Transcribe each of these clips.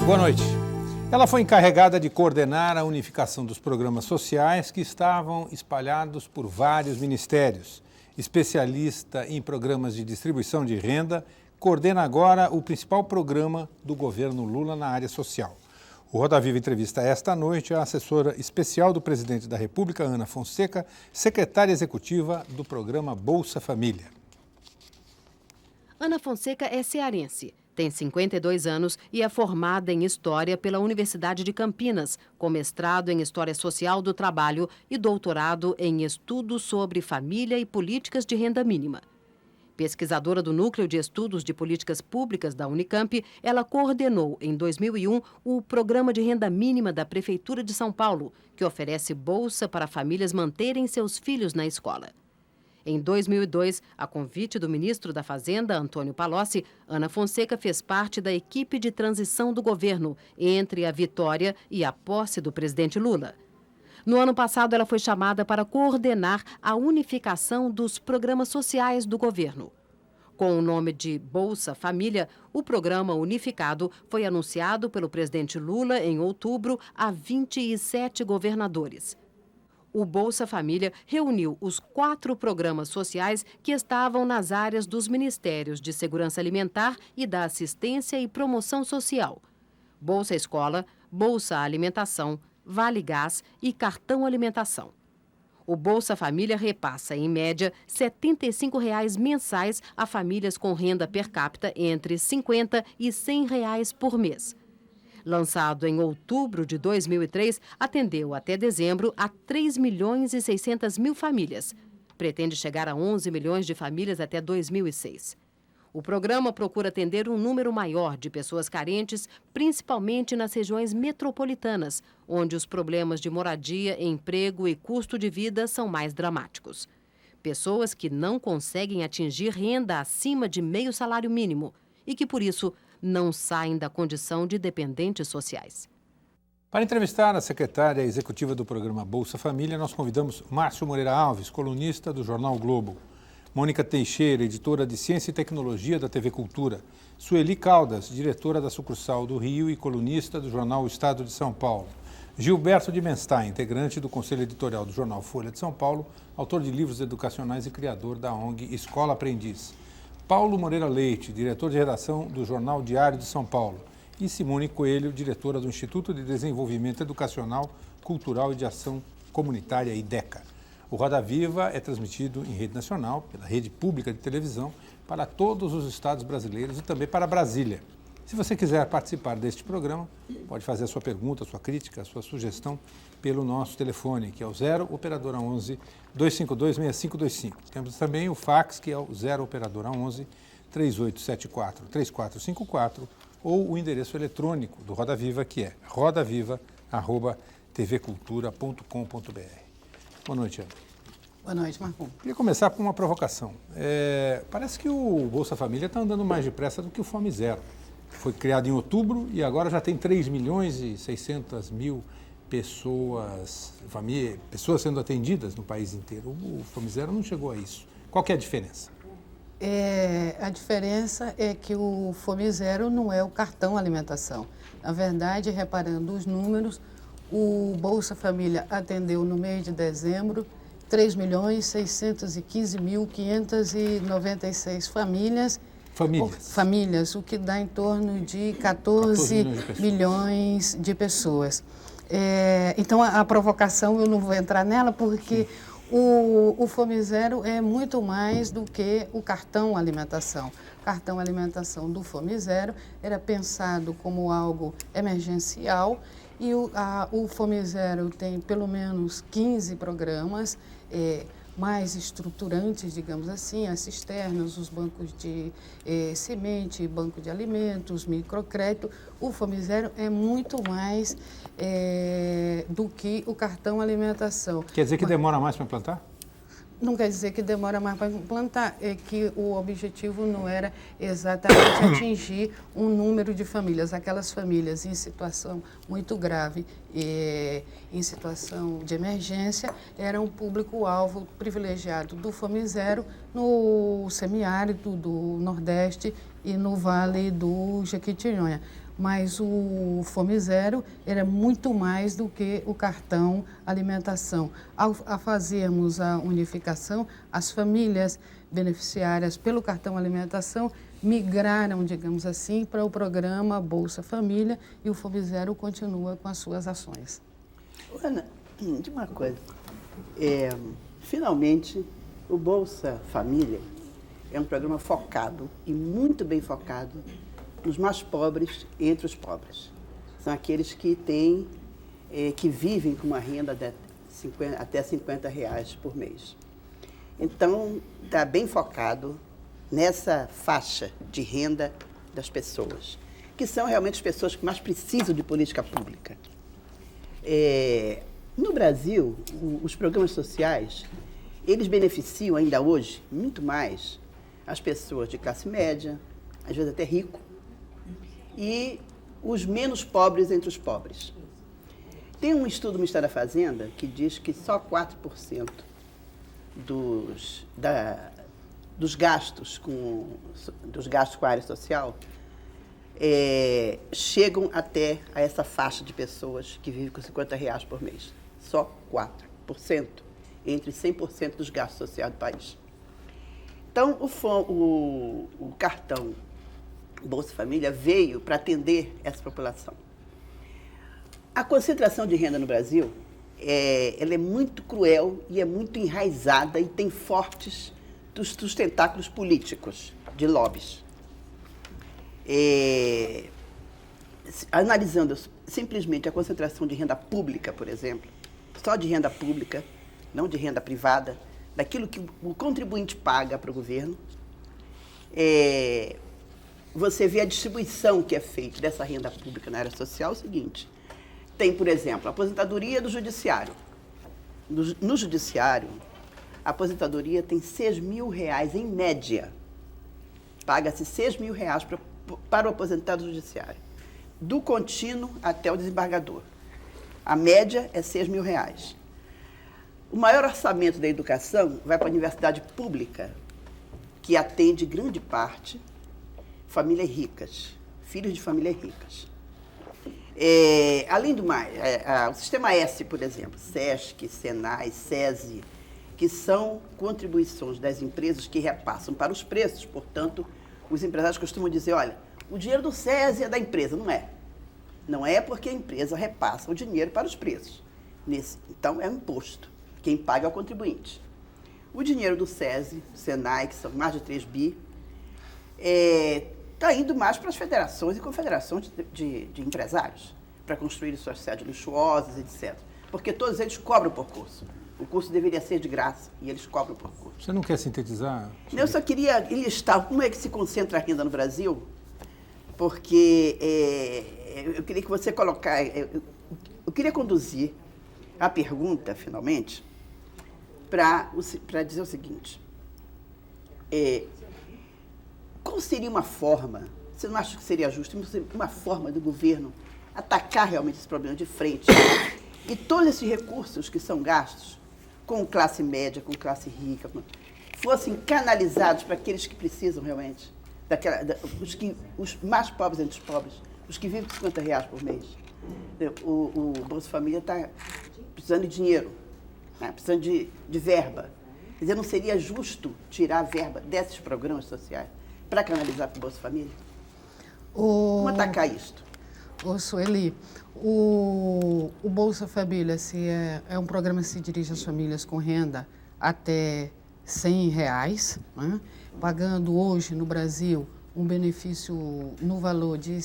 Boa noite. Ela foi encarregada de coordenar a unificação dos programas sociais que estavam espalhados por vários ministérios. Especialista em programas de distribuição de renda, coordena agora o principal programa do governo Lula na área social. O Roda Viva entrevista esta noite a assessora especial do presidente da República, Ana Fonseca, secretária executiva do programa Bolsa Família. Ana Fonseca é cearense, tem 52 anos e é formada em História pela Universidade de Campinas, com mestrado em História Social do Trabalho e doutorado em Estudos sobre Família e Políticas de Renda Mínima. Pesquisadora do Núcleo de Estudos de Políticas Públicas da Unicamp, ela coordenou, em 2001, o Programa de Renda Mínima da Prefeitura de São Paulo, que oferece bolsa para famílias manterem seus filhos na escola. Em 2002, a convite do ministro da Fazenda, Antônio Palocci, Ana Fonseca fez parte da equipe de transição do governo entre a vitória e a posse do presidente Lula. No ano passado, ela foi chamada para coordenar a unificação dos programas sociais do governo. Com o nome de Bolsa Família, o programa unificado foi anunciado pelo presidente Lula em outubro a 27 governadores. O Bolsa Família reuniu os 4 programas sociais que estavam nas áreas dos Ministérios de Segurança Alimentar e da Assistência e Promoção Social: Bolsa Escola, Bolsa Alimentação, Vale Gás e Cartão Alimentação. O Bolsa Família repassa, em média, R$ 75,00 mensais a famílias com renda per capita entre R$ 50 e R$ 100 por mês. Lançado em outubro de 2003, atendeu até dezembro a 3.600.000 famílias. Pretende chegar a 11 milhões de famílias até 2006. O programa procura atender um número maior de pessoas carentes, principalmente nas regiões metropolitanas, onde os problemas de moradia, emprego e custo de vida são mais dramáticos. Pessoas que não conseguem atingir renda acima de meio salário mínimo e que, por isso, não saem da condição de dependentes sociais. Para entrevistar a secretária executiva do programa Bolsa Família, nós convidamos Márcio Moreira Alves, colunista do jornal o Globo; Mônica Teixeira, editora de Ciência e Tecnologia da TV Cultura; Sueli Caldas, diretora da sucursal do Rio e colunista do jornal O Estado de São Paulo; Gilberto de Menstein, integrante do Conselho Editorial do jornal Folha de São Paulo, autor de livros educacionais e criador da ONG Escola Aprendiz; Paulo Moreira Leite, diretor de redação do jornal Diário de São Paulo; e Simone Coelho, diretora do Instituto de Desenvolvimento Educacional, Cultural e de Ação Comunitária, IDECA. O Roda Viva é transmitido em rede nacional, pela rede pública de televisão, para todos os estados brasileiros e também para Brasília. Se você quiser participar deste programa, pode fazer a sua pergunta, a sua crítica, a sua sugestão pelo nosso telefone, que é o 0 Operadora 11 252 6525. Temos também o fax, que é o 0 Operadora 11 3874 3454, ou o endereço eletrônico do Roda Viva, que é rodaviva@tvcultura.com.br. Boa noite, Ana. Boa noite, Marcon. Queria começar com uma provocação. Parece que o Bolsa Família está andando mais depressa do que o Fome Zero. Foi criado em outubro e agora já tem 3.600.000 pessoas sendo atendidas no país inteiro. O Fome Zero não chegou a isso. Qual que é a diferença? A diferença é que o Fome Zero não é o cartão alimentação. Na verdade, reparando os números, o Bolsa Família atendeu no mês de dezembro 3.615.596 famílias, o que dá em torno de 14 milhões de pessoas. Então, a provocação, eu não vou entrar nela, porque o Fome Zero é muito mais do que o cartão alimentação. O cartão alimentação do Fome Zero era pensado como algo emergencial e o Fome Zero tem pelo menos 15 programas mais estruturantes, digamos assim, as cisternas, os bancos de semente, banco de alimentos, microcrédito. O Fome Zero é muito mais do que o cartão alimentação. Quer dizer que demora mais para implantar? Não quer dizer que demora mais para implantar, é que o objetivo não era exatamente atingir um número de famílias, aquelas famílias em situação muito grave, em situação de emergência, era um público-alvo privilegiado do Fome Zero no semiárido do Nordeste e no Vale do Jequitinhonha. mas o Fome Zero era muito mais do que o cartão alimentação. Ao fazermos a unificação, as famílias beneficiárias pelo cartão alimentação migraram, digamos assim, para o programa Bolsa Família e o Fome Zero continua com as suas ações. Ana, de uma coisa, finalmente o Bolsa Família é um programa focado e muito bem focado nos mais pobres entre os pobres. São aqueles que que vivem com uma renda de até R$50 por mês. Então, está bem focado nessa faixa de renda das pessoas, que são realmente as pessoas que mais precisam de política pública. No Brasil, os programas sociais, eles beneficiam ainda hoje muito mais as pessoas de classe média, às vezes até rico, e os menos pobres entre os pobres. Tem um estudo do Ministério da Fazenda que diz que só 4% dos gastos com a área social chegam até a essa faixa de pessoas que vivem com R$50 por mês. Só 4%, entre 100% dos gastos sociais do país. Então, o cartão Bolsa Família veio para atender essa população. A concentração de renda no Brasil, ela é muito cruel e é muito enraizada e tem fortes dos tentáculos políticos, de lobbies. Analisando simplesmente a concentração de renda pública, por exemplo, só de renda pública, não de renda privada, daquilo que o contribuinte paga para o governo, você vê a distribuição que é feita dessa renda pública na área social, é o seguinte: tem, por exemplo, a aposentadoria do judiciário. No judiciário, a aposentadoria tem R$6.000 em média. Paga-se R$6.000 para o aposentado do judiciário, do contínuo até o desembargador. A média é R$6.000. O maior orçamento da educação vai para a universidade pública, que atende grande parte famílias ricas, filhos de famílias ricas. Além do mais, o Sistema S, por exemplo, SESC, SENAI, SESI, que são contribuições das empresas que repassam para os preços. Portanto, os empresários costumam dizer, olha, o dinheiro do SESI é da empresa. Não é. Não é porque a empresa repassa o dinheiro para os preços. Então, é um imposto. Quem paga é o contribuinte. O dinheiro do SESI, SENAI, que são mais de 3 bi, está indo mais para as federações e confederações de empresários, para construir suas sedes luxuosas, etc. Porque todos eles cobram por curso. O curso deveria ser de graça e eles cobram por curso. Você não quer sintetizar? Eu só queria listar como é que se concentra a renda no Brasil, porque eu queria que você eu queria conduzir a pergunta, finalmente, para dizer o seguinte: qual seria uma forma, você não acha que seria justo, uma forma do governo atacar realmente esse problema de frente e todos esses recursos que são gastos com classe média, com classe rica, fossem canalizados para aqueles que precisam realmente, os mais pobres entre os pobres, os que vivem com R$50 por mês? O Bolsa Família está precisando de dinheiro, né? Precisando de verba. Quer dizer, não seria justo tirar a verba desses programas sociais para canalizar para o Bolsa Família? Como atacar isto? Sueli, o Bolsa Família é um programa que se dirige às famílias com renda até R$100, né? Pagando hoje no Brasil um benefício no valor de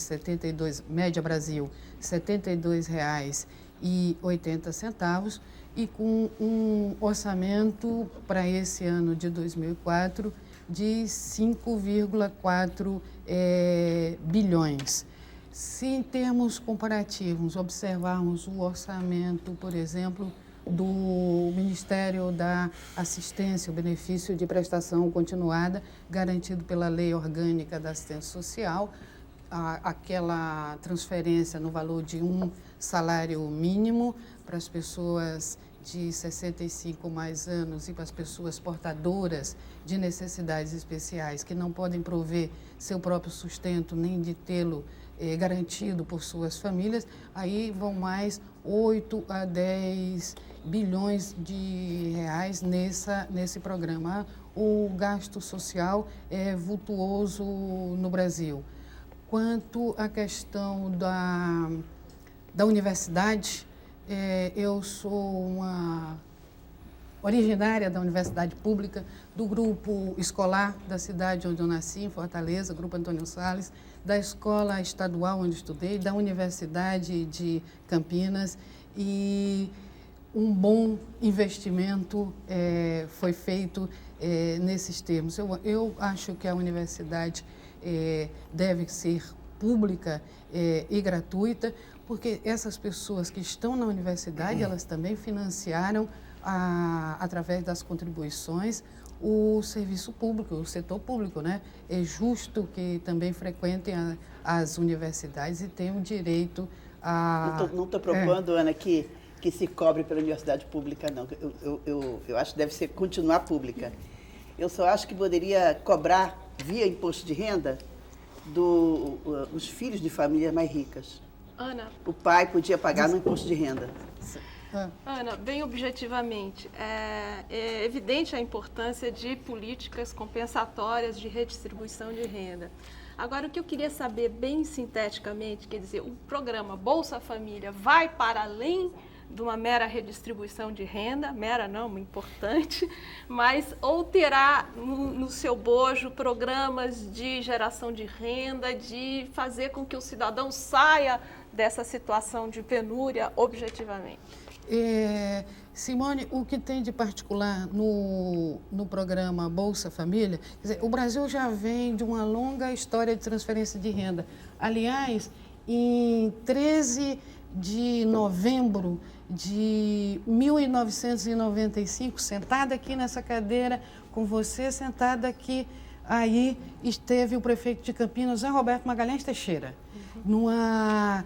média Brasil, R$72,80, e com um orçamento para esse ano de 2004 de 5,4 bilhões. Se em termos comparativos observarmos o orçamento, por exemplo, do Ministério da Assistência, o benefício de prestação continuada, garantido pela Lei Orgânica da Assistência Social, aquela transferência no valor de um salário mínimo para as pessoas de 65 mais anos e para as pessoas portadoras de necessidades especiais que não podem prover seu próprio sustento nem de tê-lo garantido por suas famílias, aí vão mais 8 a 10 bilhões de reais nesse programa. O gasto social é vultuoso no Brasil. Quanto à questão da universidade, eu sou uma originária da universidade pública, do grupo escolar da cidade onde eu nasci, em Fortaleza, Grupo Antônio Salles, da escola estadual onde estudei, da Universidade de Campinas, e um bom investimento foi feito nesses termos. Eu acho que a universidade deve ser pública e gratuita, porque essas pessoas que estão na universidade, elas também financiaram, através das contribuições, o serviço público, o setor público, né? É justo que também frequentem as universidades e tenham direito a... Não estou propondo, Ana, que se cobre pela universidade pública, não. Eu acho que deve ser continuar pública. Eu só acho que poderia cobrar, via imposto de renda, os filhos de famílias mais ricas. Ana, o pai podia pagar no imposto de renda. Ana, bem objetivamente, é evidente a importância de políticas compensatórias de redistribuição de renda. Agora, o que eu queria saber bem sinteticamente, quer dizer, o programa Bolsa Família vai para além de uma mera redistribuição de renda, mera não, importante, mas ou terá no seu bojo programas de geração de renda, de fazer com que o cidadão saia dessa situação de penúria objetivamente? Simone, o que tem de particular no programa Bolsa Família, quer dizer, o Brasil já vem de uma longa história de transferência de renda. Aliás, em 13 de novembro de 1995, sentada aqui nessa cadeira, com você sentada aqui, aí esteve o prefeito de Campinas, José Roberto Magalhães Teixeira, numa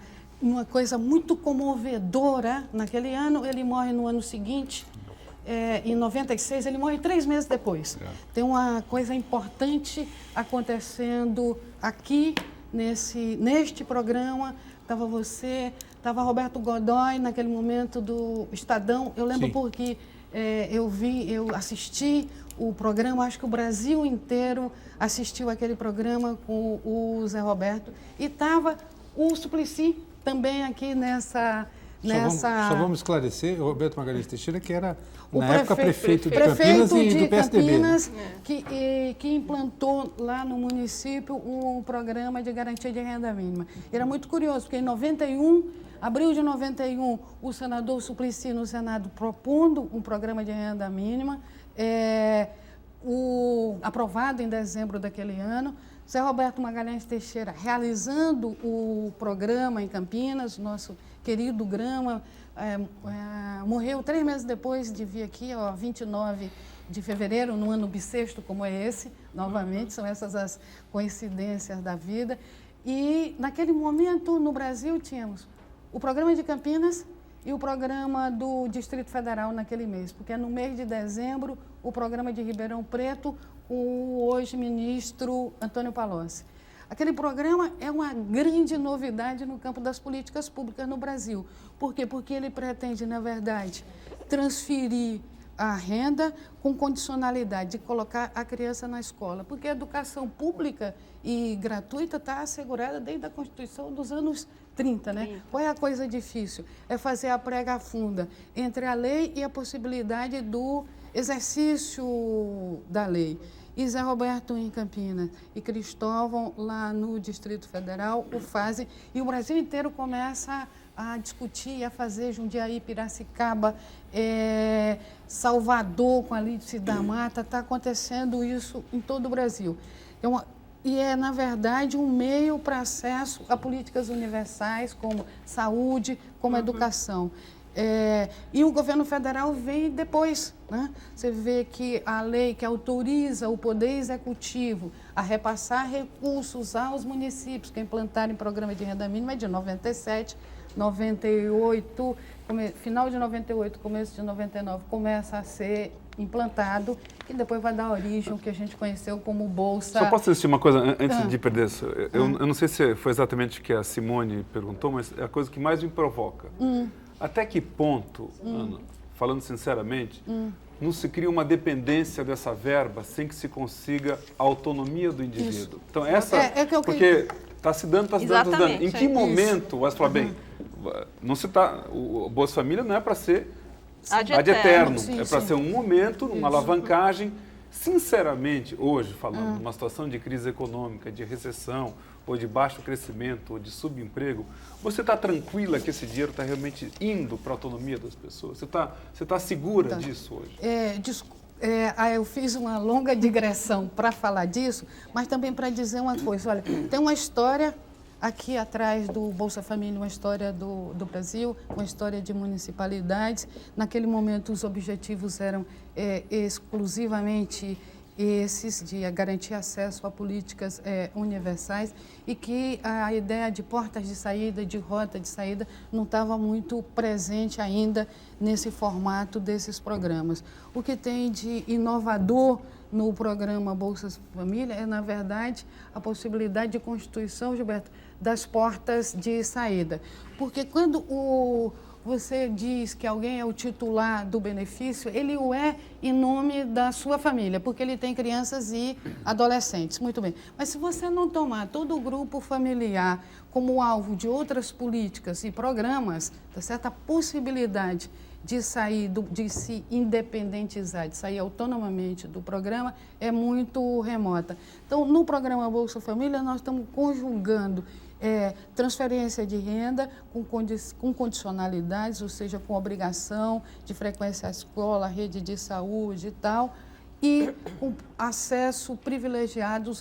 coisa muito comovedora. Naquele ano, ele morre no ano seguinte, em 96, ele morre 3 meses depois. Tem uma coisa importante acontecendo aqui, neste programa. Estava você, estava Roberto Godoy, naquele momento do Estadão. Eu lembro porque eu assisti o programa, acho que o Brasil inteiro assistiu aquele programa com o Zé Roberto. E estava o Suplicy também aqui nessa... Só vamos esclarecer, o Roberto Magalhães Teixeira, que era, na época, prefeito de Campinas e do PSDB. Campinas, que implantou lá no município um programa de garantia de renda mínima. Era muito curioso, porque em abril de 91, o senador Suplicy no Senado propondo um programa de renda mínima, aprovado em dezembro daquele ano. Zé Roberto Magalhães Teixeira realizando o programa em Campinas, nosso querido Grama, morreu 3 meses depois de vir aqui, 29 de fevereiro, num ano bissexto como é esse, novamente, são essas as coincidências da vida. E naquele momento, no Brasil, tínhamos o programa de Campinas e o programa do Distrito Federal naquele mês, porque no mês de dezembro, o programa de Ribeirão Preto, com o hoje ministro Antônio Palocci. Aquele programa é uma grande novidade no campo das políticas públicas no Brasil. Por quê? Porque ele pretende, na verdade, transferir a renda com condicionalidade de colocar a criança na escola, porque a educação pública e gratuita está assegurada desde a Constituição dos anos 30, né? Sim. Qual é a coisa difícil? É fazer a prega funda entre a lei e a possibilidade do exercício da lei. E Zé Roberto em Campinas e Cristóvão lá no Distrito Federal o fazem, e o Brasil inteiro começa a discutir, a fazer Jundiaí, Piracicaba, Salvador com a Lídice da Mata, está acontecendo isso em todo o Brasil. E é, na verdade, um meio para acesso a políticas universais como saúde, como educação. E o governo federal vem depois, né? Você vê que a lei que autoriza o Poder Executivo a repassar recursos aos municípios que implantarem programa de renda mínima é de 97, 98, final de 98, começo de 99, começa a ser implantado e depois vai dar origem ao que a gente conheceu como Bolsa... Só posso dizer uma coisa antes de perder isso? Eu não sei se foi exatamente o que a Simone perguntou, mas é a coisa que mais me provoca. Até que ponto, Ana, falando sinceramente, não se cria uma dependência dessa verba sem que se consiga a autonomia do indivíduo? Isso. Então, essa... porque está se dando, está se dando, está se dando. Em que momento você fala, bem, não se tá, o Bolsa Família não é para ser ad eterno, é para ser um momento, uma alavancagem. Sinceramente, hoje, falando de uma situação de crise econômica, de recessão, ou de baixo crescimento, ou de subemprego, você está tranquila que esse dinheiro está realmente indo para a autonomia das pessoas? Você está segura disso hoje? Eu fiz uma longa digressão para falar disso, mas também para dizer uma coisa. Olha, tem uma história aqui atrás do Bolsa Família, uma história do Brasil, uma história de municipalidades. Naquele momento, os objetivos eram exclusivamente esses, de garantir acesso a políticas universais, e que a ideia de portas de saída, de rota de saída, não estava muito presente ainda nesse formato desses programas. O que tem de inovador no programa Bolsa Família é, na verdade, a possibilidade de constituição, Gilberto, das portas de saída. Porque quando você diz que alguém é o titular do benefício, ele o é em nome da sua família, porque ele tem crianças e adolescentes. Muito bem. Mas se você não tomar todo o grupo familiar como alvo de outras políticas e programas, tá certo? A possibilidade de sair, de se independentizar, de sair autonomamente do programa é muito remota. Então, no programa Bolsa Família, nós estamos conjugando transferência de renda com condicionalidades, ou seja, com obrigação de frequência à escola, rede de saúde e tal, e com acesso privilegiado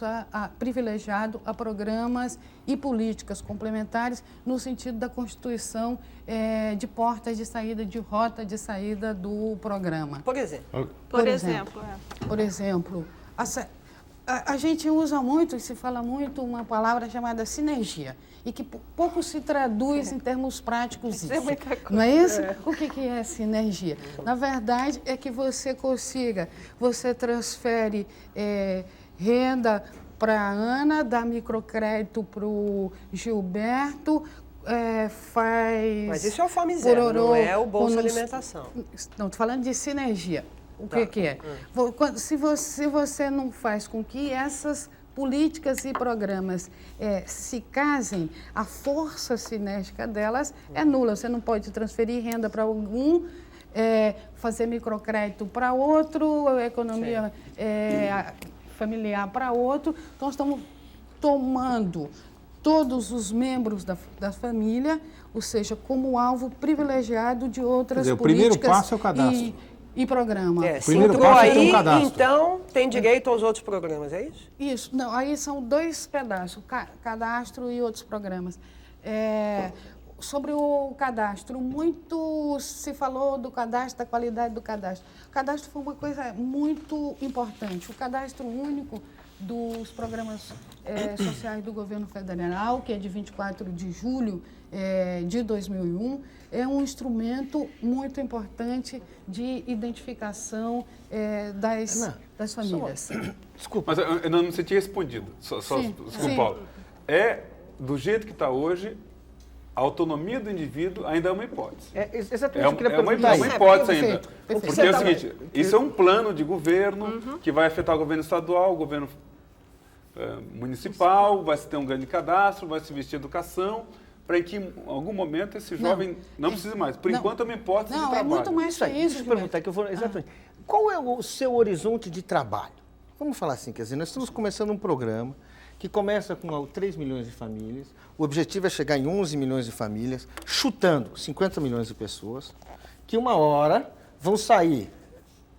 a programas e políticas complementares no sentido da constituição de portas de saída, de rota de saída do programa. Por exemplo? Por exemplo, a gente usa muito e se fala muito uma palavra chamada sinergia, e que pouco se traduz em termos práticos isso. É muita coisa. Não é isso? O que é sinergia? Na verdade, é que você transfere renda para a Ana, dá microcrédito para o Gilberto, Mas isso é o Fome Zero, não é o Bolsa Alimentação. Não, estou falando de sinergia. O que é? Se você não faz com que essas políticas e programas se casem, a força sinérgica delas é nula. Você não pode transferir renda para algum, fazer microcrédito para outro, economia familiar para outro. Então, estamos tomando todos os membros da família, ou seja, como alvo privilegiado de outras políticas. O primeiro passo é o cadastro. E programa. O primeiro passo é ter um cadastro. Então, tem direito aos outros programas, é isso? Isso. Não, aí são dois pedaços, cadastro e outros programas. Sobre o cadastro, muito se falou do cadastro, da qualidade do cadastro. O cadastro foi uma coisa muito importante. O cadastro único dos programas sociais do governo federal, que é de 24 de julho de 2001, é um instrumento muito importante de identificação das famílias. Desculpa. Mas eu não tinha respondido. Desculpa, Paulo. Do jeito que está hoje, a autonomia do indivíduo ainda é uma hipótese. Exatamente, eu queria perguntar. É uma hipótese ainda. Perfeito. Porque é o seguinte, isso é um plano de governo que vai afetar o governo estadual, o governo municipal, vai se ter um grande cadastro, vai se investir em educação, para que em algum momento esse jovem não precise mais. Por enquanto é uma hipótese de trabalho. Não, é muito mais que isso. Deixa eu perguntar, que eu vou, exatamente. Qual é o seu horizonte de trabalho? Vamos falar assim, quer dizer, nós estamos começando um programa que começa com 3 milhões de famílias, o objetivo é chegar em 11 milhões de famílias, chutando 50 milhões de pessoas, que uma hora vão sair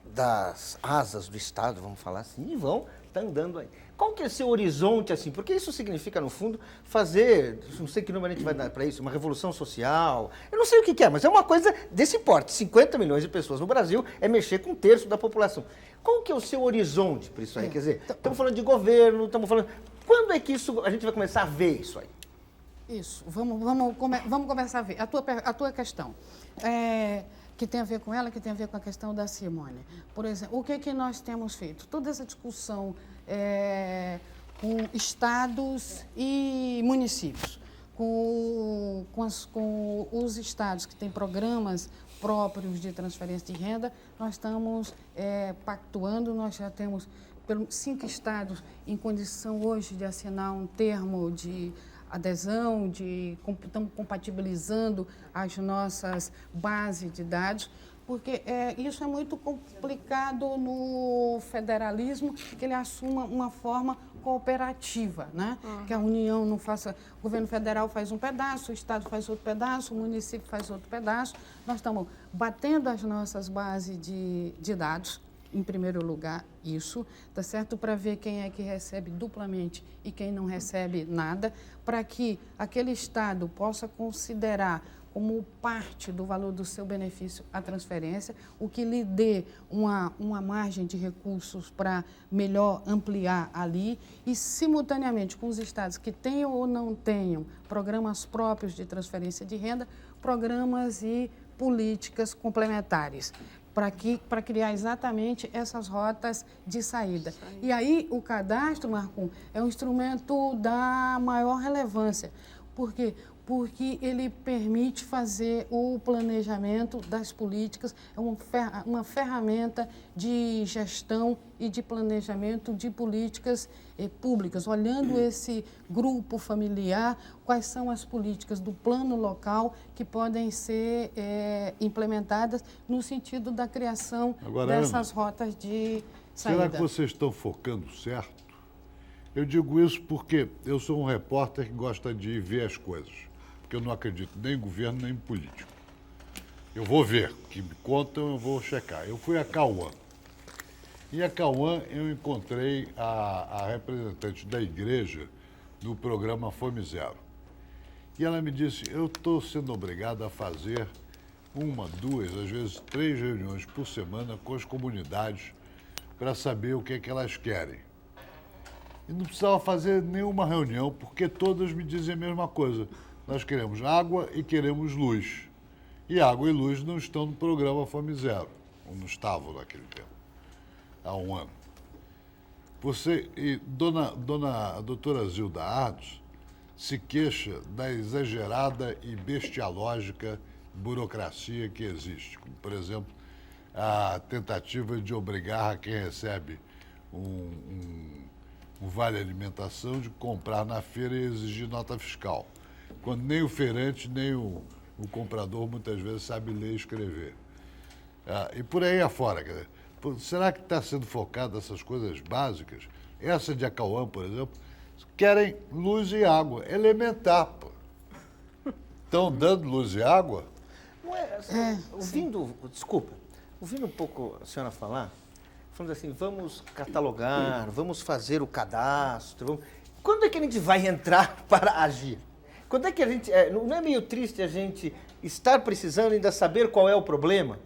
das asas do Estado, vamos falar assim, e vão estar andando aí. Qual que é o seu horizonte, assim? Porque isso significa, no fundo, fazer, não sei que número a gente vai dar para isso, uma revolução social, eu não sei o que é, mas é uma coisa desse porte. 50 milhões de pessoas no Brasil é mexer com 1/3 da população. Qual que é o seu horizonte para isso aí? Quer dizer, estamos falando de governo, estamos falando... Quando é que a gente vai começar a ver isso aí? Isso, vamos começar a ver. A tua questão, que tem a ver com ela, que tem a ver com a questão da Simone. Por exemplo, o que nós temos feito? Toda essa discussão com estados e municípios, com os estados que têm programas próprios de transferência de renda, nós estamos pactuando, nós já temos 5 estados em condição hoje de assinar um termo de adesão, estamos compatibilizando as nossas bases de dados, porque isso é muito complicado no federalismo, que ele assuma uma forma cooperativa, né? Que a União não faça, o governo federal faz um pedaço, o Estado faz outro pedaço, o município faz outro pedaço. Nós estamos batendo as nossas bases de dados, em primeiro lugar, isso, tá certo? Para ver quem é que recebe duplamente e quem não recebe nada, para que aquele Estado possa considerar como parte do valor do seu benefício a transferência, o que lhe dê uma margem de recursos para melhor ampliar ali e, simultaneamente, com os estados que tenham ou não tenham programas próprios de transferência de renda, programas e políticas complementares, para criar exatamente essas rotas de saída. E aí o cadastro, Marcum, é um instrumento da maior relevância. Por quê? Porque ele permite fazer o planejamento das políticas, é uma ferramenta de gestão e de planejamento de políticas públicas, olhando esse grupo familiar, quais são as políticas do plano local que podem ser implementadas no sentido da criação dessas rotas de saída. Será que vocês estão focando certo? Eu digo isso porque eu sou um repórter que gosta de ver as coisas. Porque eu não acredito nem em governo, nem em político. Eu vou ver, o que me contam, eu vou checar. Eu fui a Cauã. E a Cauã eu encontrei a representante da igreja no programa Fome Zero. E ela me disse, eu estou sendo obrigada a fazer 1, 2, às vezes 3 reuniões por semana com as comunidades para saber o que é que elas querem. E não precisava fazer nenhuma reunião, porque todas me dizem a mesma coisa. Nós queremos água e queremos luz. E água e luz não estão no programa Fome Zero, ou não estavam naquele tempo, há um ano. Você e a doutora Zilda Ardos se queixa da exagerada e bestialógica burocracia que existe. Como, por exemplo, a tentativa de obrigar a quem recebe um vale alimentação de comprar na feira e exigir nota fiscal, quando nem o feirante, nem o comprador muitas vezes sabe ler e escrever. E por aí afora, quer dizer, será que está sendo focado nessas coisas básicas? Essa de Acauã, por exemplo, querem luz e água, elementar, pô. Estão dando luz e água? Não é, assim, ouvindo um pouco a senhora falar, falando assim, vamos catalogar, vamos fazer o cadastro, quando é que a gente vai entrar para agir? Quando é que a gente... não é meio triste a gente estar precisando ainda saber qual é o problema?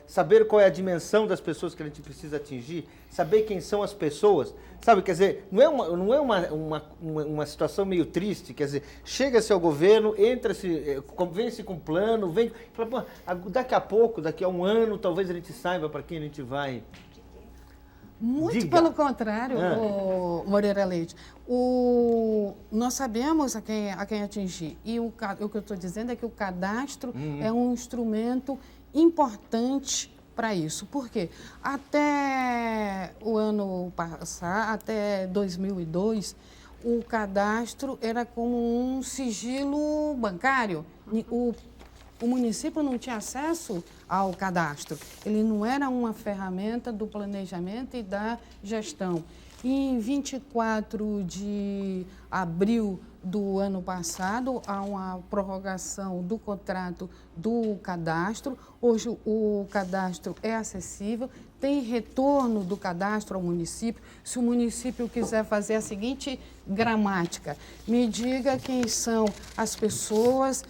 Saber qual é a dimensão das pessoas que a gente precisa atingir? Saber quem são as pessoas? Sabe, quer dizer, não é uma situação meio triste? Quer dizer, chega-se ao governo, entra-se, vem-se com plano, fala, daqui a pouco, daqui a um ano, talvez a gente saiba para quem a gente vai... Muito pelo contrário, Moreira Leite. Nós sabemos a quem atingir. E o que eu estou dizendo é que o cadastro é um instrumento importante para isso. Por quê? Até o ano passado, até 2002, o cadastro era como um sigilo bancário. O município não tinha acesso ao cadastro. Ele não era uma ferramenta do planejamento e da gestão. E em 24 de abril do ano passado, há uma prorrogação do contrato do cadastro. Hoje o cadastro é acessível, tem retorno do cadastro ao município. Se o município quiser fazer a seguinte gramática, me diga quem são as pessoas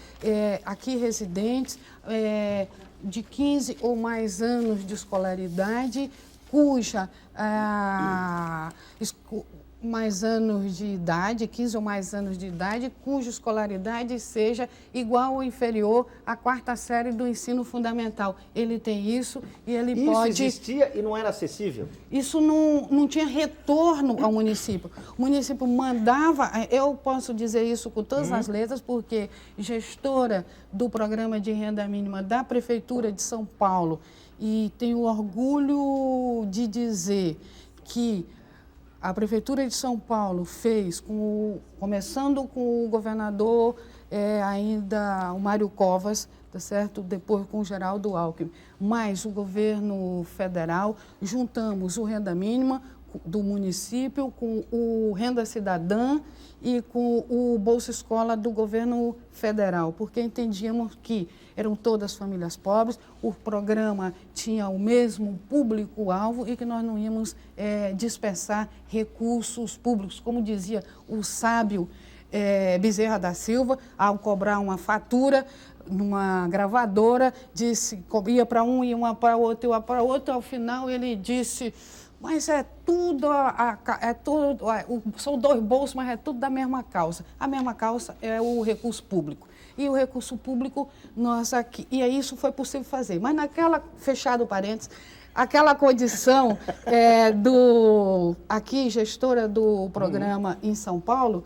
aqui residentes de 15 ou mais anos de escolaridade, cuja mais anos de idade, 15 ou mais anos de idade, cuja escolaridade seja igual ou inferior à 4ª série do ensino fundamental. Ele tem isso e ele pode... Isso existia e não era acessível? Isso não tinha retorno ao município. O município mandava, eu posso dizer isso com todas as letras, porque gestora do programa de renda mínima da Prefeitura de São Paulo, e tenho orgulho de dizer que a Prefeitura de São Paulo fez, começando com o governador ainda o Mário Covas, tá certo? Depois com o Geraldo Alckmin, mais o governo federal, juntamos o renda mínima do município com o Renda Cidadã e com o Bolsa Escola do governo federal, porque entendíamos que eram todas famílias pobres, o programa tinha o mesmo público-alvo e que nós não íamos dispersar recursos públicos. Como dizia o sábio Bezerra da Silva, ao cobrar uma fatura numa gravadora, disse, ia para um, ia uma para outro, ia para outro, ao final ele disse... Mas são 2 bolsos, mas é tudo da mesma causa. A mesma causa é o recurso público. E o recurso público, nós aqui, e isso foi possível fazer. Mas naquela, fechado parênteses, aquela condição aqui, gestora do programa em São Paulo,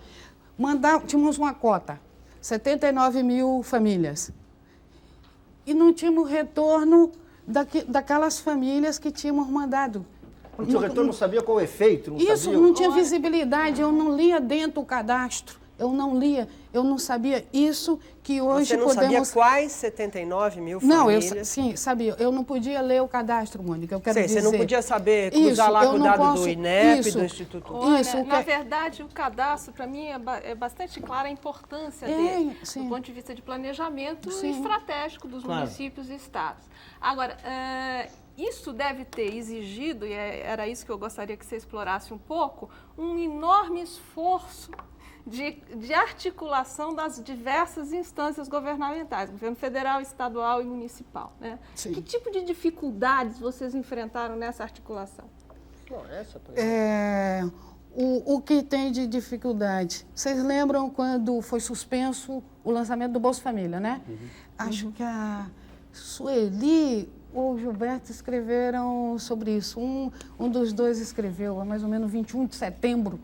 tínhamos uma cota, 79 mil famílias. E não tínhamos retorno daquelas famílias que tínhamos mandado. O seu retorno não sabia qual o efeito? Não tinha visibilidade, eu não lia dentro o cadastro, eu não sabia isso que hoje podemos... Você não sabia quais 79 mil famílias? Não, sim, sabia, eu não podia ler o cadastro, Mônica, eu quero dizer... Você não podia saber cruzar lá com o dado do INEP, do Instituto... Olha, na verdade, o cadastro, para mim, é bastante clara a importância dele, do ponto de vista de planejamento estratégico dos municípios e estados. Agora, isso deve ter exigido, e era isso que eu gostaria que você explorasse um pouco, um enorme esforço de articulação das diversas instâncias governamentais, governo federal, estadual e municipal, né? Que tipo de dificuldades vocês enfrentaram nessa articulação? O que tem de dificuldade? Vocês lembram quando foi suspenso o lançamento do Bolsa Família, né? Acho que a Sueli ou o Gilberto escreveram sobre isso. Um dos dois escreveu, mais ou menos 21 de setembro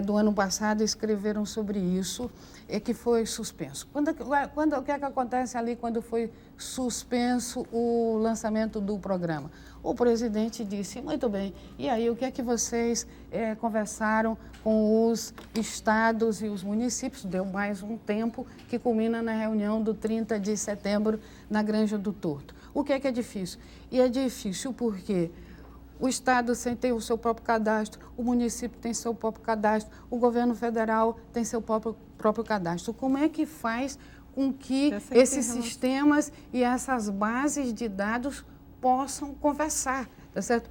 do ano passado, escreveram sobre isso, que foi suspenso. O que é que acontece ali quando foi suspenso o lançamento do programa? O presidente disse, muito bem, e aí o que é que vocês conversaram com os estados e os municípios? Deu mais um tempo que culmina na reunião do 30 de setembro na Granja do Torto. O que é difícil? E é difícil porque o Estado tem o seu próprio cadastro, o município tem seu próprio cadastro, o governo federal tem seu próprio cadastro. Como é que faz com que esses sistemas e essas bases de dados possam conversar, tá certo?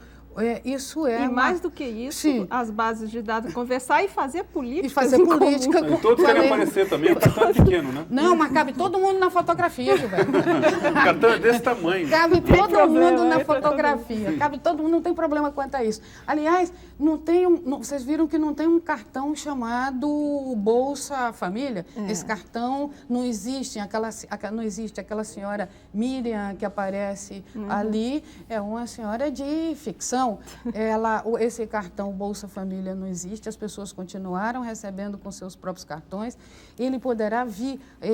E mais do que isso, as bases de dados conversar e fazer política. E fazer política. E todos querem aparecer também, o cartão é pequeno, né? Não, mas cabe todo mundo na fotografia, Gilberto. O cartão é desse tamanho. Cabe todo mundo na fotografia. Cabe todo mundo, não tem problema quanto a isso. Aliás, vocês viram que não tem um cartão chamado Bolsa Família? Esse cartão não existe. Não existe aquela senhora Miriam que aparece ali, é uma senhora de ficção. Esse cartão Bolsa Família não existe, as pessoas continuaram recebendo com seus próprios cartões. Ele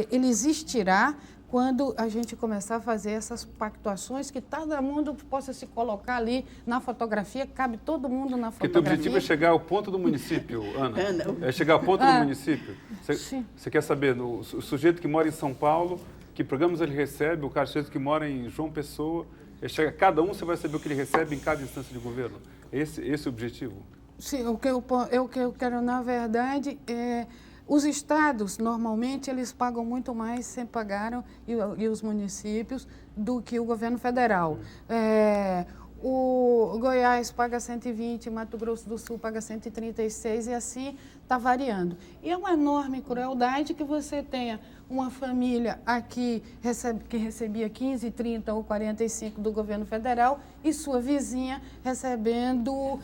ele existirá quando a gente começar a fazer essas pactuações, que todo mundo possa se colocar ali na fotografia, cabe todo mundo na fotografia. Porque o objetivo é chegar ao ponto do município, Ana. É chegar ao ponto do município. Você quer saber, o sujeito que mora em São Paulo, que programas ele recebe, o sujeito que mora em João Pessoa, cada um você vai saber o que ele recebe em cada instância de governo. Esse é o objetivo? Sim, o que eu quero, na verdade, os estados, normalmente, eles pagam muito mais, sempre pagaram, e os municípios, do que o governo federal. O Goiás paga 120, Mato Grosso do Sul paga 136 e assim está variando. E é uma enorme crueldade que você tenha uma família aqui que recebia 15, 30 ou 45 do governo federal e sua vizinha recebendo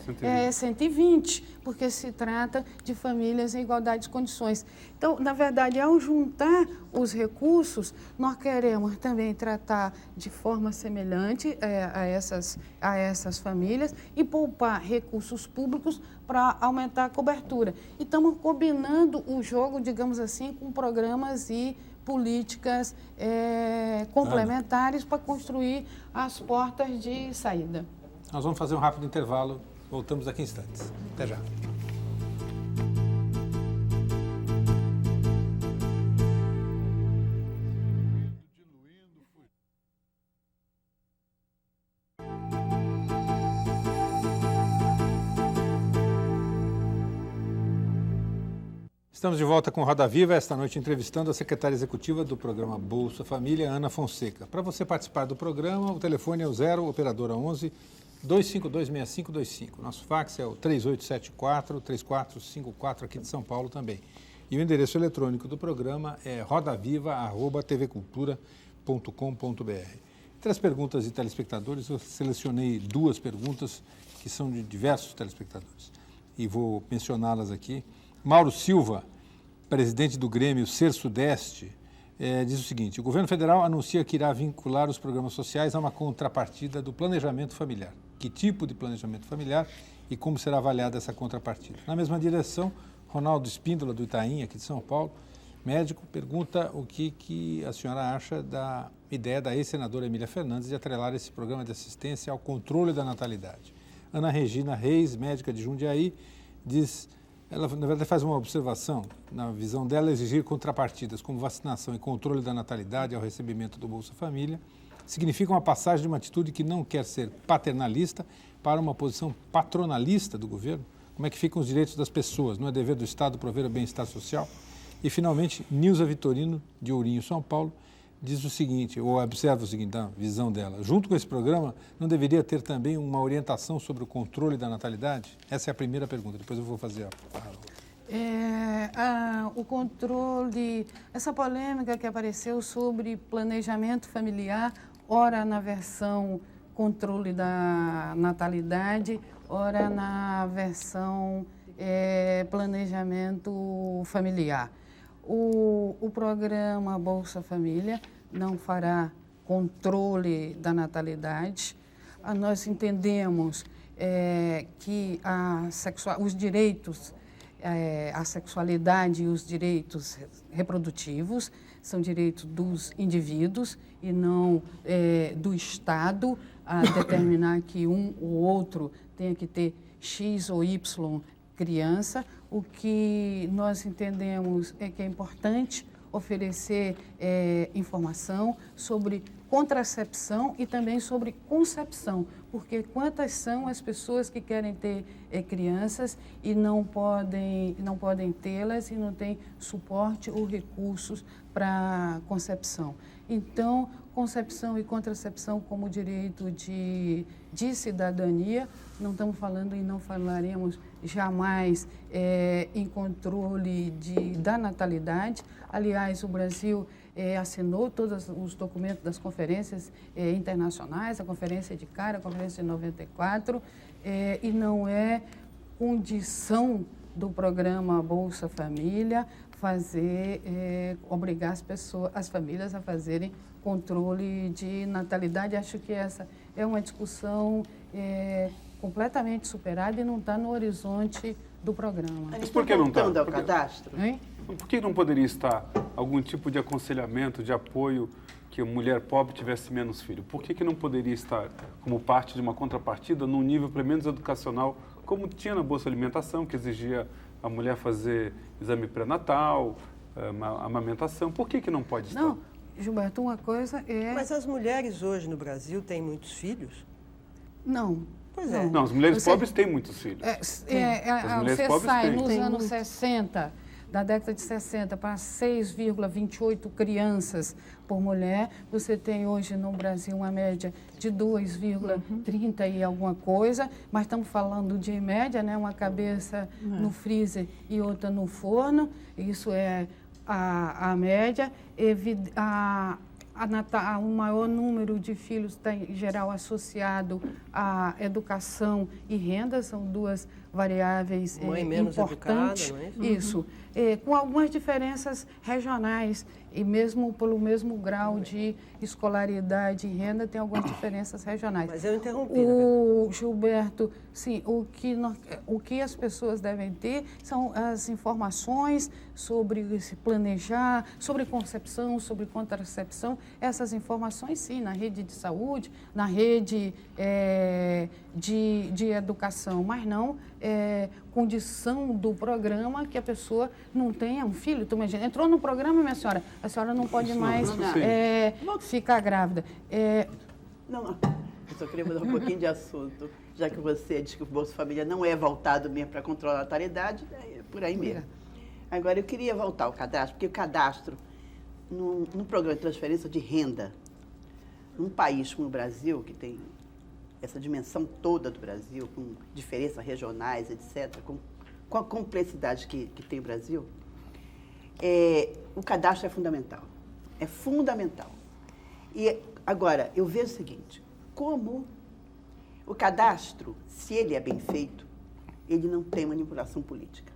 120, porque se trata de famílias em igualdade de condições. Então, na verdade, ao juntar os recursos, nós queremos também tratar de forma semelhante a essas famílias e poupar recursos públicos para aumentar a cobertura. E estamos combinando o jogo, digamos assim, com programas e políticas complementares para construir as portas de saída. Nós vamos fazer um rápido intervalo, voltamos daqui a instantes. Até já. Estamos de volta com Roda Viva, esta noite entrevistando a secretária executiva do programa Bolsa Família, Ana Fonseca. Para você participar do programa, o telefone é o 0, operadora 11 2526525. Nosso fax é o 3874-3454 aqui de São Paulo também. E o endereço eletrônico do programa é rodaviva@tvcultura.com.br. Entre as perguntas de telespectadores, eu selecionei 2 perguntas que são de diversos telespectadores e vou mencioná-las aqui. Mauro Silva, presidente do Grêmio Ser Sudeste, diz o seguinte: o governo federal anuncia que irá vincular os programas sociais a uma contrapartida do planejamento familiar. Que tipo de planejamento familiar e como será avaliada essa contrapartida? Na mesma direção, Ronaldo Espíndola, do Itaim, aqui de São Paulo, médico, pergunta o que a senhora acha da ideia da ex-senadora Emília Fernandes de atrelar esse programa de assistência ao controle da natalidade. Ana Regina Reis, médica de Jundiaí, diz... Ela, na verdade, faz uma observação, na visão dela, exigir contrapartidas como vacinação e controle da natalidade ao recebimento do Bolsa Família significa uma passagem de uma atitude que não quer ser paternalista para uma posição patronalista do governo. Como é que ficam os direitos das pessoas? Não é dever do Estado prover o bem-estar social? E, finalmente, Nilza Vitorino, de Ourinho, São Paulo, diz o seguinte, ou observa o seguinte, da visão dela: junto com esse programa, não deveria ter também uma orientação sobre o controle da natalidade? Essa é a primeira pergunta, depois eu vou fazer o controle, essa polêmica que apareceu sobre planejamento familiar, ora na versão controle da natalidade, ora na versão planejamento familiar. O programa Bolsa Família não fará controle da natalidade. Nós entendemos que os direitos, a sexualidade e os direitos reprodutivos são direitos dos indivíduos e não do Estado a determinar que um ou outro tenha que ter X ou Y criança. O que nós entendemos é que é importante oferecer informação sobre contracepção e também sobre concepção, porque quantas são as pessoas que querem ter crianças e não podem tê-las e não têm suporte ou recursos para concepção. Então, concepção e contracepção como direito de cidadania, não estamos falando e não falaremos jamais em controle da natalidade. Aliás, o Brasil assinou todos os documentos das conferências internacionais, a Conferência de Cairo, a Conferência de 94, e não é condição do programa Bolsa Família obrigar as famílias a fazerem controle de natalidade. Acho que essa é uma discussão completamente superada e não está no horizonte do programa. Mas por que não está? Ao cadastro? Por que não poderia estar algum tipo de aconselhamento, de apoio, que a mulher pobre tivesse menos filho? Por que não poderia estar como parte de uma contrapartida num nível pelo menos educacional, como tinha na Bolsa Alimentação, que exigia a mulher fazer exame pré-natal, amamentação? Por que não pode estar? Não, Gilberto, uma coisa é... Mas as mulheres hoje no Brasil têm muitos filhos? Não. Pois é. Não, as mulheres pobres têm muitos filhos. Você sai nos anos 60, da década de 60, para 6,28 crianças por mulher. Você tem hoje no Brasil uma média de 2,30 e alguma coisa, mas estamos falando de média, né? Uma cabeça no freezer e outra no forno. Isso é a média, o maior número de filhos está, em geral, associado à educação e renda, são duas variáveis importantes. Educada, não é isso? Com algumas diferenças regionais, e mesmo pelo mesmo grau de escolaridade e renda, tem algumas diferenças regionais. Mas eu interrompi. Gilberto, sim, o que as pessoas devem ter são as informações sobre se planejar, sobre concepção, sobre contracepção. Essas informações, sim, na rede de saúde, na rede de educação, mas não condição do programa que a pessoa não tenha um filho. Tu imagina, entrou no programa, minha senhora, a senhora não pode mais ficar grávida. Não, eu só queria mudar um pouquinho de assunto, já que você diz que o Bolsa Família não é voltado mesmo para controlar a natalidade, é por aí mesmo. Agora, eu queria voltar ao cadastro, porque o cadastro, no programa de transferência de renda, num país como o Brasil, que tem essa dimensão toda do Brasil, com diferenças regionais, etc., com a complexidade que tem o Brasil, o cadastro é fundamental. É fundamental. E agora, eu vejo o seguinte, como o cadastro, se ele é bem feito, ele não tem manipulação política.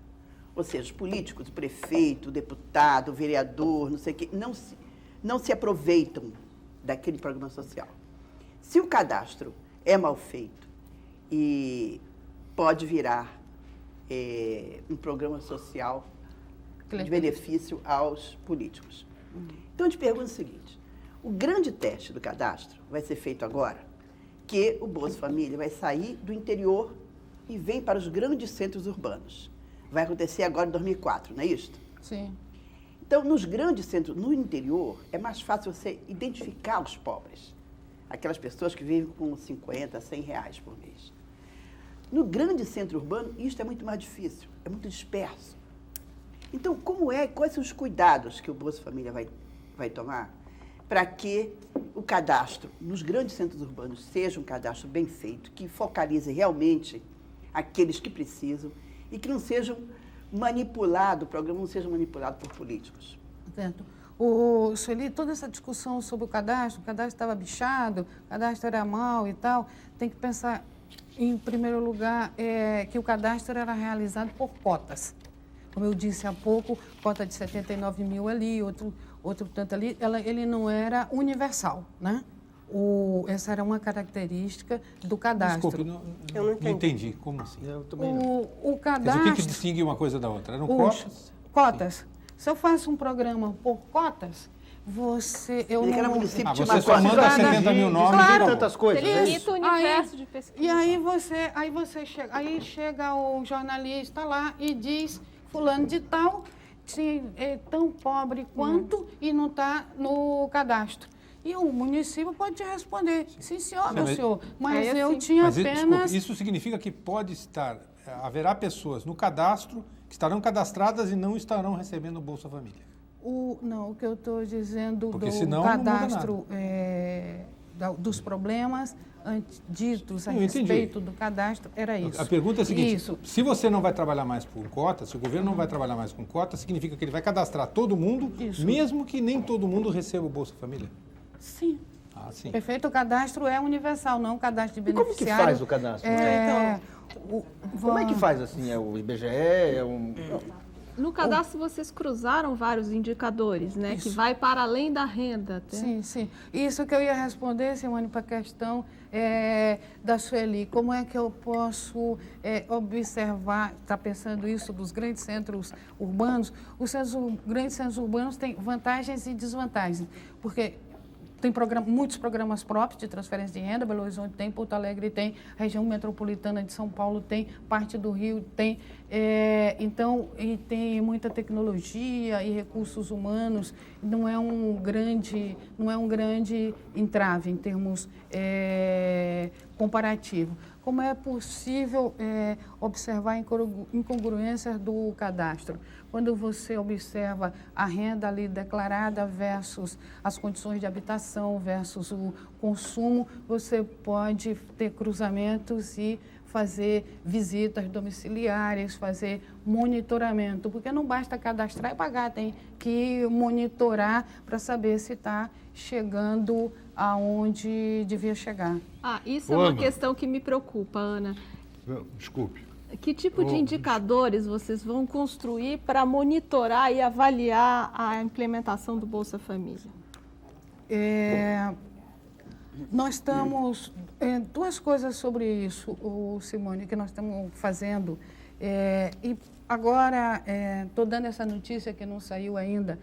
Ou seja, os políticos, o prefeito, o deputado, o vereador, não sei o quê, não se aproveitam daquele programa social. Se o cadastro é mal feito e pode virar um programa social de benefício aos políticos. Então, eu te pergunto o seguinte, o grande teste do cadastro vai ser feito agora, que o Bolsa Família vai sair do interior e vem para os grandes centros urbanos. Vai acontecer agora em 2004, não é isso? Sim. Então, nos grandes centros, no interior, é mais fácil você identificar os pobres. Aquelas pessoas que vivem com 50, 100 reais por mês. No grande centro urbano, isso é muito mais difícil, é muito disperso. Então, quais são os cuidados que o Bolsa Família vai tomar para que o cadastro nos grandes centros urbanos seja um cadastro bem feito, que focalize realmente aqueles que precisam e que não sejam manipulados, o programa não seja manipulado por políticos? Certo. Sueli, toda essa discussão sobre o cadastro estava bichado, o cadastro era mau e tal, tem que pensar, em primeiro lugar, que o cadastro era realizado por cotas. Como eu disse há pouco, cota de 79 mil ali, outro tanto ali, ele não era universal, né? Essa era uma característica do cadastro. Desculpe, eu não entendi. Como assim? Eu também não. O cadastro... Mas o que distingue uma coisa da outra? Eram cotas? Cotas. Sim. Se eu faço um programa por cotas, você só manda 70 mil nomes. Claro, e tantas coisas. Ele limita o universo de pesquisa. E aí chega o jornalista lá e diz, fulano de tal, é tão pobre quanto e não está no cadastro. E o município pode te responder, sim senhor, meu senhor, mas eu tinha apenas... Desculpe, isso significa que haverá pessoas no cadastro que estarão cadastradas e não estarão recebendo o Bolsa Família. Não, o que eu estou dizendo porque do senão cadastro, dos problemas ditos a respeito do cadastro, era isso. A pergunta é a seguinte, se você não vai trabalhar mais com cota, se o governo não vai trabalhar mais com cota, significa que ele vai cadastrar todo mundo, mesmo que nem todo mundo receba o Bolsa Família? Sim. Sim. Perfeito, o cadastro é universal, não o cadastro de beneficiário. E como que faz o cadastro? Como é que faz assim? É o IBGE? No cadastro, vocês cruzaram vários indicadores, né? Que vai para além da renda. Sim, sim. Isso que eu ia responder, Simone, para a questão da Sueli. Como é que eu posso observar, está pensando isso dos grandes centros urbanos? Os grandes centros urbanos têm vantagens e desvantagens, porque tem muitos programas próprios de transferência de renda, Belo Horizonte tem, Porto Alegre tem, a região metropolitana de São Paulo tem, parte do Rio tem. Então, e tem muita tecnologia e recursos humanos, não é um grande entrave em termos comparativos. como é possível observar incongruências do cadastro. Quando você observa a renda ali declarada versus as condições de habitação, versus o consumo, você pode ter cruzamentos e fazer visitas domiciliares, fazer monitoramento, porque não basta cadastrar e pagar, tem que monitorar para saber se está chegando aonde devia chegar. Isso é uma questão que me preocupa, Ana. Desculpe. Que tipo de indicadores vocês vão construir para monitorar e avaliar a implementação do Bolsa Família? Nós estamos... duas coisas sobre isso, Simone, que nós estamos fazendo. E agora, estou dando essa notícia que não saiu ainda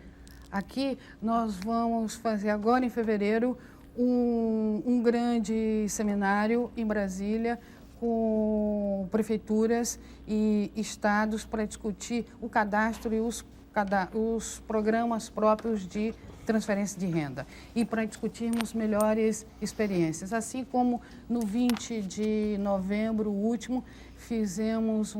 aqui. Nós vamos fazer agora, em fevereiro, um grande seminário em Brasília com prefeituras e estados para discutir o cadastro e os programas próprios de transferência de renda e para discutirmos melhores experiências. Assim como no 20 de novembro último, fizemos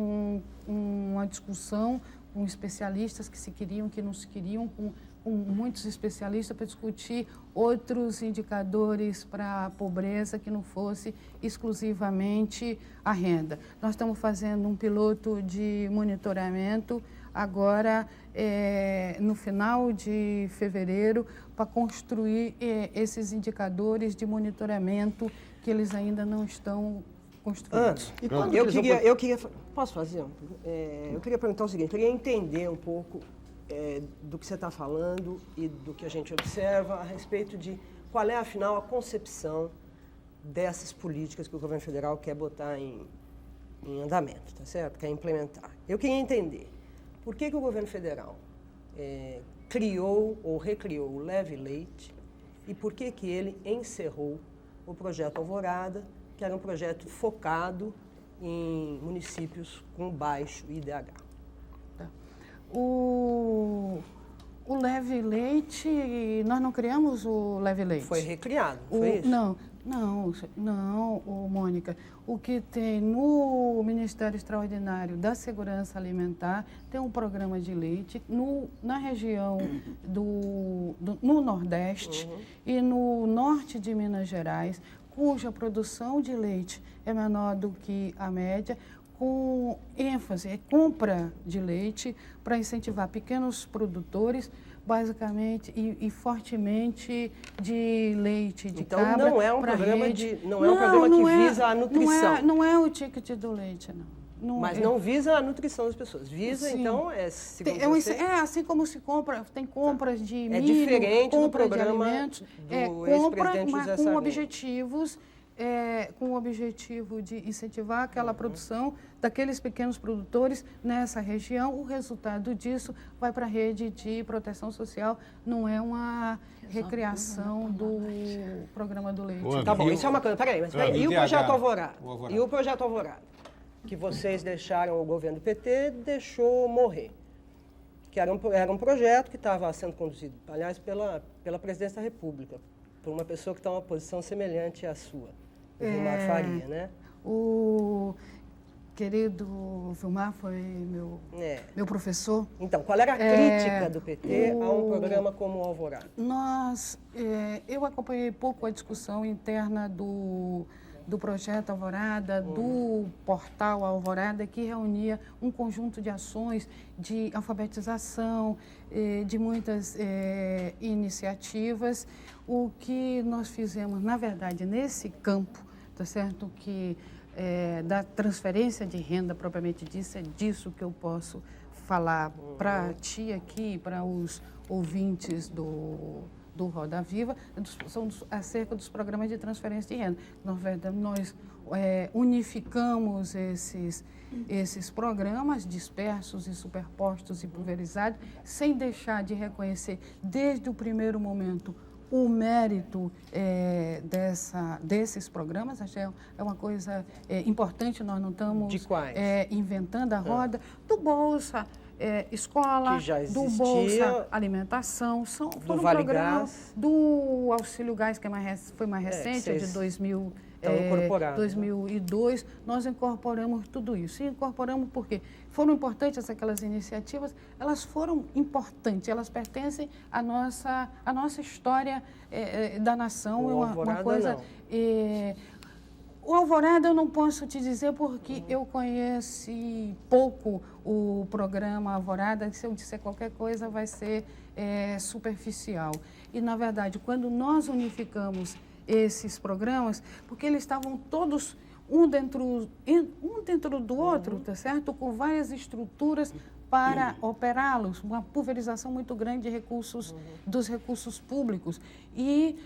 uma discussão com especialistas que se queriam, que não se queriam, com muitos especialistas para discutir outros indicadores para a pobreza que não fosse exclusivamente a renda. Nós estamos fazendo um piloto de monitoramento agora, no final de fevereiro, para construir esses indicadores de monitoramento que eles ainda não estão construídos. Eu queria... Posso fazer? Eu queria perguntar o seguinte, eu queria entender um pouco do que você está falando e do que a gente observa a respeito de qual é, afinal, a concepção dessas políticas que o governo federal quer botar em andamento, tá certo? Quer implementar. Eu queria entender por que o governo federal criou ou recriou o Leve Leite e por que ele encerrou o projeto Alvorada, que era um projeto focado em municípios com baixo IDH. O Leve Leite, nós não criamos o Leve Leite. Foi recriado, foi isso? Não, Mônica. O que tem no Ministério Extraordinário da Segurança Alimentar, tem um programa de leite na região no Nordeste e no Norte de Minas Gerais, cuja produção de leite é menor do que a média, com ênfase, compra de leite para incentivar pequenos produtores, basicamente e fortemente de leite de cabra. Então não é um programa que visa a nutrição. Não é o ticket do leite, não. Mas não visa a nutrição das pessoas. Visa, sim. Então, assim como se compra, tem compras de milho, diferente do compra de programa alimentos, do ex-presidente José com com o objetivo de incentivar aquela produção daqueles pequenos produtores nessa região. O resultado disso vai para a rede de proteção social, não é uma recriação do programa do leite. Tá bom, isso é uma coisa. Peraí. E o projeto Alvorada? E o projeto Alvorada? Que vocês deixaram, o governo do PT deixou morrer. Que era um projeto que estava sendo conduzido, aliás, pela Presidência da República, por uma pessoa que está em uma posição semelhante à sua, o Vilmar Faria, né? O querido Vilmar foi meu professor. Então, qual era a crítica do PT a um programa como o Alvorada? Eu acompanhei pouco a discussão interna do projeto Alvorada, do portal Alvorada, que reunia um conjunto de ações de alfabetização, de muitas iniciativas. O que nós fizemos, na verdade, nesse campo, tá certo? Que da transferência de renda propriamente dita, é disso que eu posso falar para ti aqui, para os ouvintes do Roda Viva, são acerca dos programas de transferência de renda. Nós unificamos esses programas dispersos e superpostos e pulverizados, sem deixar de reconhecer desde o primeiro momento o mérito desses programas. Acho que é uma coisa importante, nós não estamos inventando a roda. Do Bolsa escola, Que já do existia, Bolsa Alimentação, foram Vale programas Gás. do Auxílio Gás, que foi mais recente, é de vocês 2002, nós incorporamos tudo isso. E incorporamos porque foram importantes aquelas iniciativas, elas foram importantes, elas pertencem à nossa história da nação. O Alvorada, não. O Alvorada eu não posso te dizer porque eu conheci pouco o programa Alvorada. Se eu disser qualquer coisa vai ser superficial. E, na verdade, quando nós unificamos esses programas, porque eles estavam todos um dentro do outro, tá certo? Com várias estruturas para operá-los, uma pulverização muito grande de recursos, dos recursos públicos. E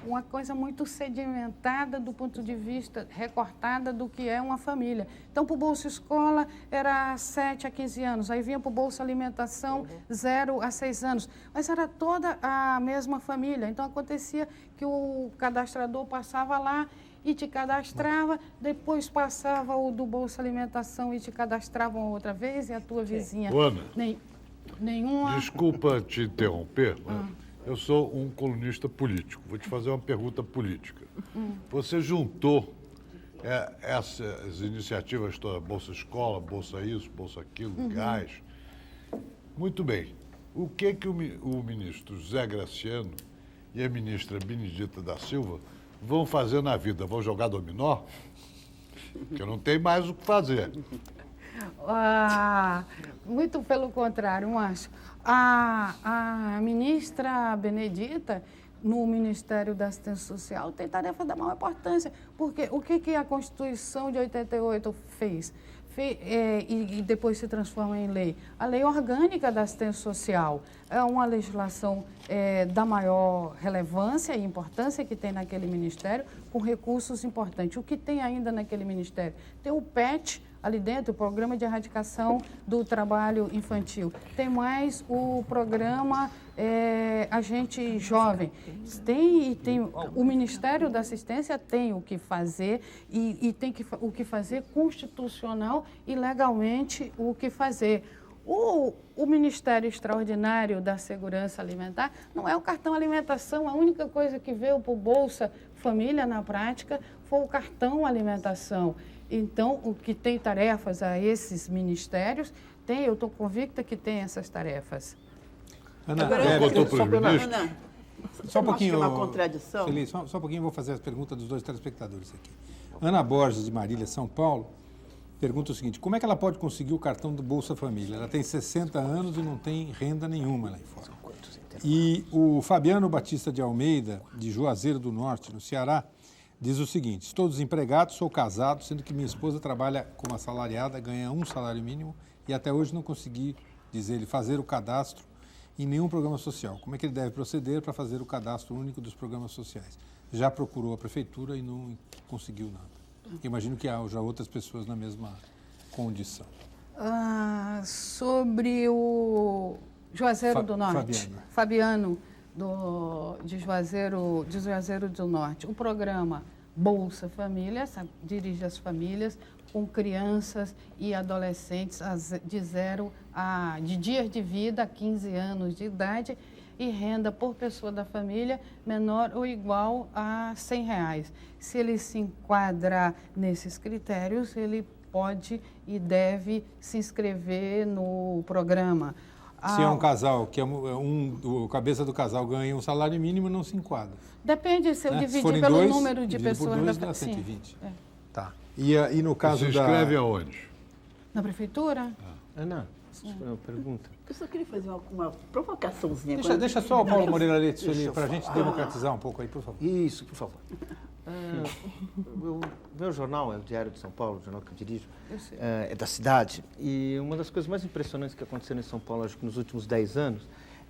uma coisa muito sedimentada do ponto de vista, recortada do que é uma família. Então, para o Bolsa Escola, era 7 a 15 anos. Aí vinha para o Bolsa Alimentação, 0 a 6 anos. Mas era toda a mesma família. Então, acontecia que o cadastrador passava lá e te cadastrava, depois passava o do Bolsa Alimentação e te cadastravam outra vez, e a tua vizinha... Ana, nenhuma... Desculpa te interromper, eu sou um colunista político. Vou te fazer uma pergunta política. Você juntou essas iniciativas todas, Bolsa Escola, Bolsa isso, Bolsa aquilo, gás. Muito bem. O que o ministro Zé Graciano e a ministra Benedita da Silva vão fazer na vida? Vão jogar dominó? Porque não tem mais o que fazer. Muito pelo contrário, Márcio. A ministra Benedita, no Ministério da Assistência Social, tem tarefa da maior importância, porque o que a Constituição de 88 fez? E depois se transforma em lei. A Lei Orgânica da Assistência Social é uma legislação da maior relevância e importância que tem naquele ministério, com recursos importantes. O que tem ainda naquele ministério? Tem o PET, ali dentro, o Programa de Erradicação do Trabalho Infantil. Tem mais o programa Agente Jovem. O Ministério da Assistência tem o que fazer e tem o que fazer constitucional e legalmente o que fazer. O Ministério Extraordinário da Segurança Alimentar não é o cartão alimentação, a única coisa que veio para o Bolsa Família na prática foi o cartão alimentação. Então, o que tem tarefas a esses ministérios, eu estou convicta que tem essas tarefas. Ana, só um pouquinho. Uma contradição. Feliz, só um pouquinho, vou fazer as perguntas dos dois telespectadores aqui. Ana Borges, de Marília, São Paulo, pergunta o seguinte: como é que ela pode conseguir o cartão do Bolsa Família? Ela tem 60 anos e não tem renda nenhuma lá em fora. E o Fabiano Batista de Almeida, de Juazeiro do Norte, no Ceará, diz o seguinte: estou desempregado, sou casado, sendo que minha esposa trabalha como assalariada, ganha um salário mínimo e até hoje não consegui, diz ele, fazer o cadastro em nenhum programa social. Como é que ele deve proceder para fazer o cadastro único dos programas sociais? Já procurou a prefeitura e não conseguiu nada. Imagino que há já outras pessoas na mesma condição. Sobre o Juazeiro do Norte. Fabiano de Juazeiro do Norte. O programa Bolsa Família dirige as famílias com crianças e adolescentes de dias de vida a 15 anos de idade e renda por pessoa da família menor ou igual a R$100. Se ele se enquadrar nesses critérios, ele pode e deve se inscrever no programa. Se é um casal, que o cabeça do casal ganha um salário mínimo, não se enquadra. Depende se eu dividir pelo número de pessoas da família. 120. Tá. E no caso se inscreve aonde? Na prefeitura. Ana, uma pergunta. Eu só queria fazer uma provocaçãozinha. Deixa só o Paulo Moreira Leite para a gente democratizar um pouco aí, por favor. Isso, por favor. O meu jornal é o Diário de São Paulo, o jornal que eu dirijo, é da cidade. E uma das coisas mais impressionantes que aconteceram em São Paulo, acho que nos últimos 10 anos,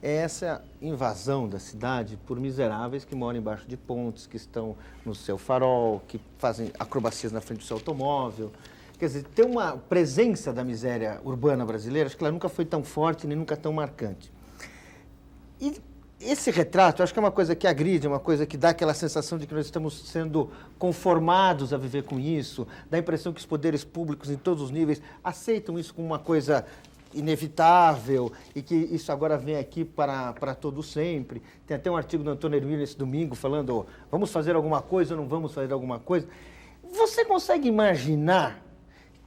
é essa invasão da cidade por miseráveis que moram embaixo de pontes, que estão no seu farol, que fazem acrobacias na frente do seu automóvel. Quer dizer, tem uma presença da miséria urbana brasileira, acho que ela nunca foi tão forte nem nunca tão marcante. E esse retrato, acho que é uma coisa que agride, é uma coisa que dá aquela sensação de que nós estamos sendo conformados a viver com isso, dá a impressão que os poderes públicos em todos os níveis aceitam isso como uma coisa inevitável e que isso agora vem aqui para todo sempre. Tem até um artigo do Antônio Hermílio esse domingo falando, vamos fazer alguma coisa ou não vamos fazer alguma coisa. Você consegue imaginar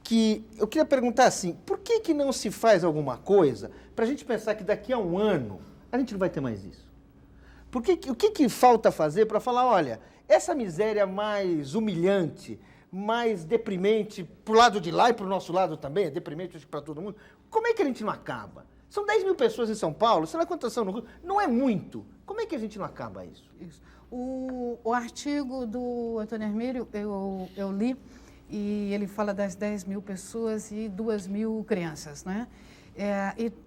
que... Eu queria perguntar assim, por que não se faz alguma coisa para a gente pensar que daqui a um ano a gente não vai ter mais isso? O que falta fazer para falar, olha, essa miséria mais humilhante, mais deprimente para o lado de lá e para o nosso lado também, é deprimente para todo mundo, como é que a gente não acaba? São 10 mil pessoas em São Paulo, sei lá quantas são no Rio, não é muito. Como é que a gente não acaba isso? O artigo do Antônio Hermílio eu li, e ele fala das 10 mil pessoas e 2 mil crianças, né?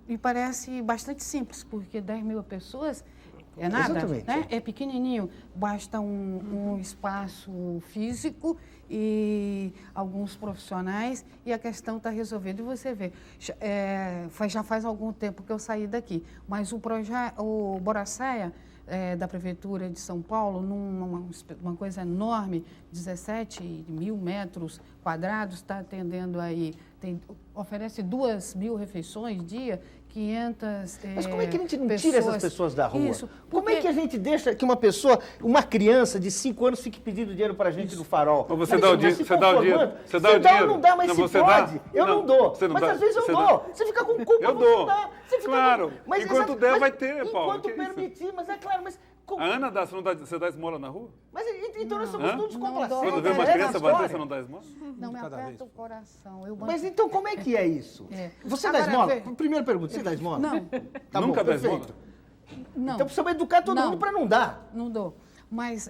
E parece bastante simples, porque 10 mil pessoas é nada, exatamente, né? É pequenininho, basta um espaço físico e alguns profissionais e a questão está resolvida. E você vê, já faz algum tempo que eu saí daqui, mas o Boracéia, da Prefeitura de São Paulo, uma coisa enorme, 17 mil metros quadrados, está atendendo aí, oferece 2 mil refeições dia, 500 Mas como é que a gente não pessoas, tira essas pessoas da rua? Isso, como é que a gente deixa que uma criança de 5 anos fique pedindo dinheiro para a gente no farol? Ou você dá o dinheiro, você dá o dinheiro. Você dá ou não dá, mas não, se você pode. dá? Eu não dou. Mas dá, às vezes eu você dou. dá. Você fica com culpa, eu você dou. dá. Você fica Claro. Mas enquanto der, vai ter, Paulo. Enquanto permitir, mas é claro, mas... A Ana dá, você dá esmola na rua? Mas então nós somos todos complacentes. Quando vê uma criança bater, você não dá esmola? Não me aperta o coração. Mas então como é que é isso? Você dá esmola? Primeira pergunta, você dá esmola? Não. Tá Nunca bom, dá esmola? perfeito. Não. Então precisamos educar todo mundo para não dar. Não dou. Mas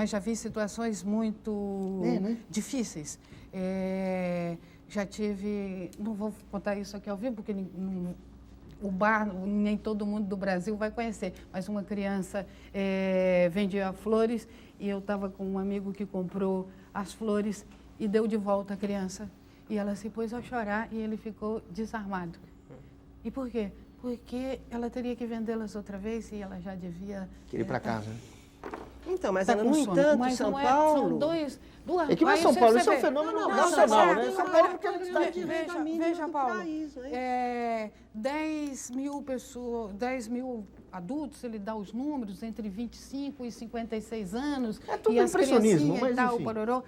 já vi situações muito difíceis. Já tive... Não vou contar isso aqui ao vivo, porque o bar, nem todo mundo do Brasil vai conhecer, mas uma criança vendia flores e eu estava com um amigo que comprou as flores e deu de volta a criança. E ela se pôs a chorar e ele ficou desarmado. E por quê? Porque ela teria que vendê-las outra vez e ela já devia... Queria ir para casa, né? Então, mas Tá no com sono. entanto, Mas São não Paulo... São duas É que não é São Paulo, isso é um vê. fenômeno Não, nacional, né? tem São Paulo porque a gente está aqui. Veja, Paulo, 10 mil pessoas, 10 mil adultos, ele dá os números, entre 25 e 56 anos. É tudo e as impressionismo, criancinhas mas e tal, enfim. o pororô,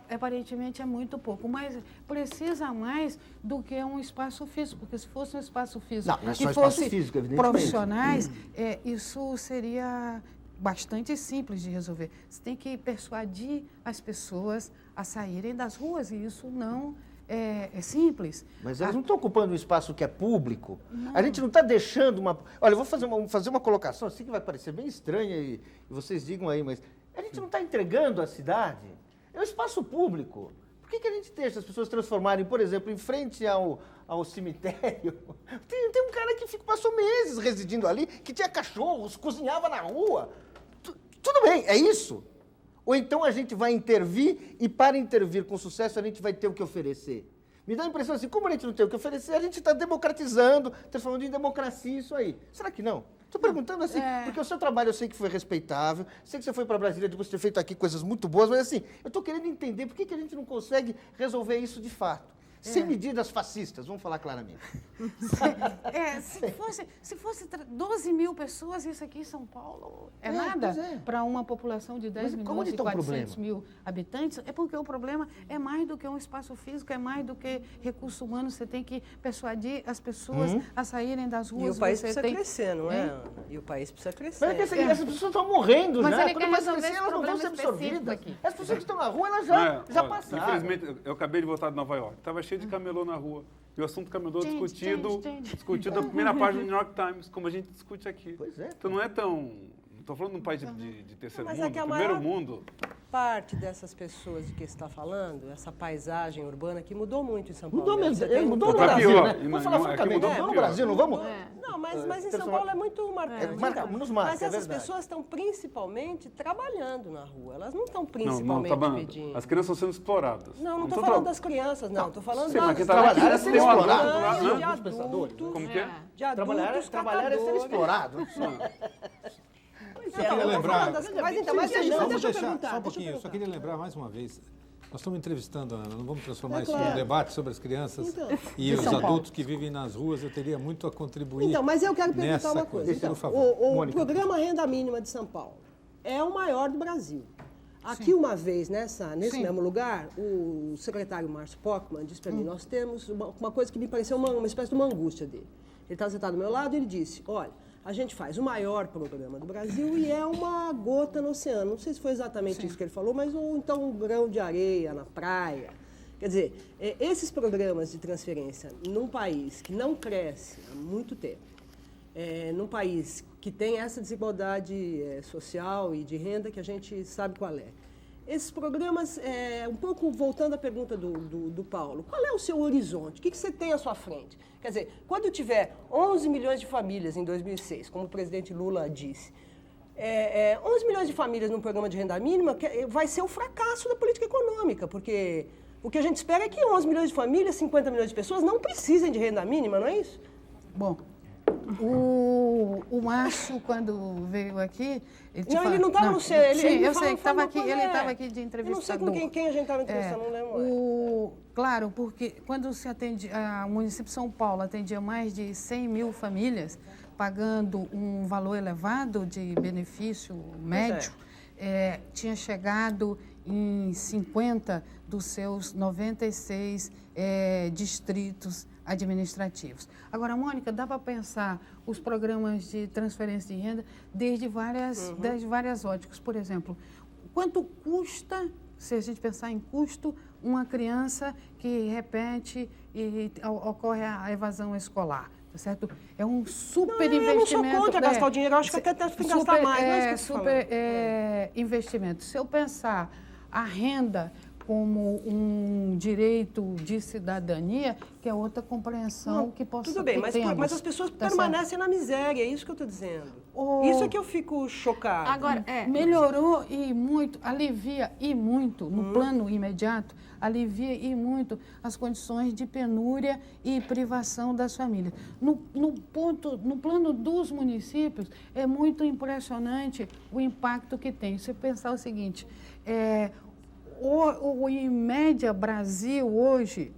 aparentemente é muito pouco, mas precisa mais do que um espaço físico, porque se fosse um espaço físico Não é só e espaço fosse físico, evidentemente. profissionais, isso seria bastante simples de resolver. Você tem que persuadir as pessoas a saírem das ruas, e isso não é simples. Mas elas não estão ocupando um espaço que é público. Não. A gente não está deixando uma... Olha, eu vou fazer uma colocação assim que vai parecer bem estranha e vocês digam aí, mas a gente não está entregando a cidade. É um espaço público. Por que a gente deixa as pessoas transformarem, por exemplo, em frente ao cemitério? Tem um cara que passou meses residindo ali, que tinha cachorros, cozinhava na rua. Tudo bem, é isso. Ou então a gente vai intervir e para intervir com sucesso a gente vai ter o que oferecer. Me dá a impressão assim, como a gente não tem o que oferecer, a gente está democratizando, transformando em democracia isso aí. Será que não? Estou perguntando assim, porque o seu trabalho eu sei que foi respeitável, sei que você foi para Brasília depois de ter feito aqui coisas muito boas, mas assim, eu estou querendo entender por que a gente não consegue resolver isso de fato. Sem medidas fascistas, vamos falar claramente. Se fosse 12 mil pessoas, isso aqui em São Paulo é nada para uma população de 10 milhões e 400 mil habitantes. É porque o problema é mais do que um espaço físico, é mais do que recurso humano. Você tem que persuadir as pessoas a saírem das ruas. E o país precisa crescer, não é? E o país precisa crescer. Mas essas pessoas estão morrendo mas já. Quando vai resolver crescer, elas não vão ser absorvidas. Aqui. As pessoas que estão na rua, elas já passaram. Infelizmente, eu acabei de voltar de Nova York. Estava cheio de camelô na rua. E o assunto camelô discutido na primeira página do New York Times, como a gente discute aqui. Pois é. Então não é tão... Não estou falando de um país de terceiro Mas mundo, é que a primeiro maior mundo. Parte dessas pessoas de que você está falando, essa paisagem urbana que mudou muito em São Paulo. Mudou mesmo, mudou no Pra Brasil, pior. né? Vamos falar francamente, mudou no Brasil, não vamos? Não, mas em São Paulo é muito marcante. Nos marca, mas essas pessoas estão principalmente trabalhando na rua, elas não estão principalmente pedindo. As crianças estão sendo exploradas. Não estou falando das crianças, não. Estou falando Sim, mas das trabalhar é ser explorado. de adultos. Como que é? De adultos Trabalhar é ser explorado. Eu queria lembrar... Mas então, deixa eu perguntar. Só um pouquinho, eu só queria lembrar mais uma vez Nós estamos entrevistando, Ana, não vamos transformar isso claro. num debate sobre as crianças e os adultos que vivem nas ruas. Eu teria muito a contribuir. Então, mas eu quero perguntar nessa uma coisa. Então, por favor. o programa Renda Mínima de São Paulo é o maior do Brasil. Aqui, uma vez, nesse mesmo lugar, o secretário Márcio Pockmann disse para mim, nós temos uma coisa que me pareceu uma espécie de uma angústia dele. Ele estava sentado do meu lado e ele disse, olha, a gente faz o maior programa do Brasil e é uma gota no oceano. Não sei se foi exatamente isso que ele falou, mas ou então um grão de areia na praia. Quer dizer, esses programas de transferência num país que não cresce há muito tempo, num país que tem essa desigualdade social e de renda que a gente sabe qual é. Esses programas, um pouco voltando à pergunta do Paulo, qual é o seu horizonte? O que você tem à sua frente? Quer dizer, quando tiver 11 milhões de famílias em 2006, como o presidente Lula disse, 11 milhões de famílias num programa de renda mínima vai ser o fracasso da política econômica, porque o que a gente espera é que 11 milhões de famílias, 50 milhões de pessoas não precisem de renda mínima, não é isso? Bom, o Márcio, quando veio aqui... Ele não estava no seu... Eu sei que estava aqui, ele estava aqui de entrevistador. Eu não sei com quem a gente estava entrevistando, não lembro. Claro, porque quando se atende, o município de São Paulo atendia mais de 100 mil famílias, pagando um valor elevado de benefício médio, tinha chegado em 50 dos seus 96 distritos administrativos. Agora, Mônica, dá para pensar os programas de transferência de renda desde várias óticas. Por exemplo, quanto custa, se a gente pensar em custo, uma criança que repete e ocorre a evasão escolar? Tá certo? É um super investimento. Eu não sou contra gastar o dinheiro, eu acho que até tem que gastar mais. Não é isso que super investimento. Se eu pensar a renda como um direito de cidadania, que é outra compreensão que possa ter. Tudo bem, mas as pessoas permanecem na miséria, é isso que eu estou dizendo. Isso é que eu fico chocada. Agora, melhorou e muito, alivia e muito, no plano imediato, alivia e muito as condições de penúria e privação das famílias. No plano dos municípios, é muito impressionante o impacto que tem. Se eu pensar o seguinte, em média, Brasil, hoje,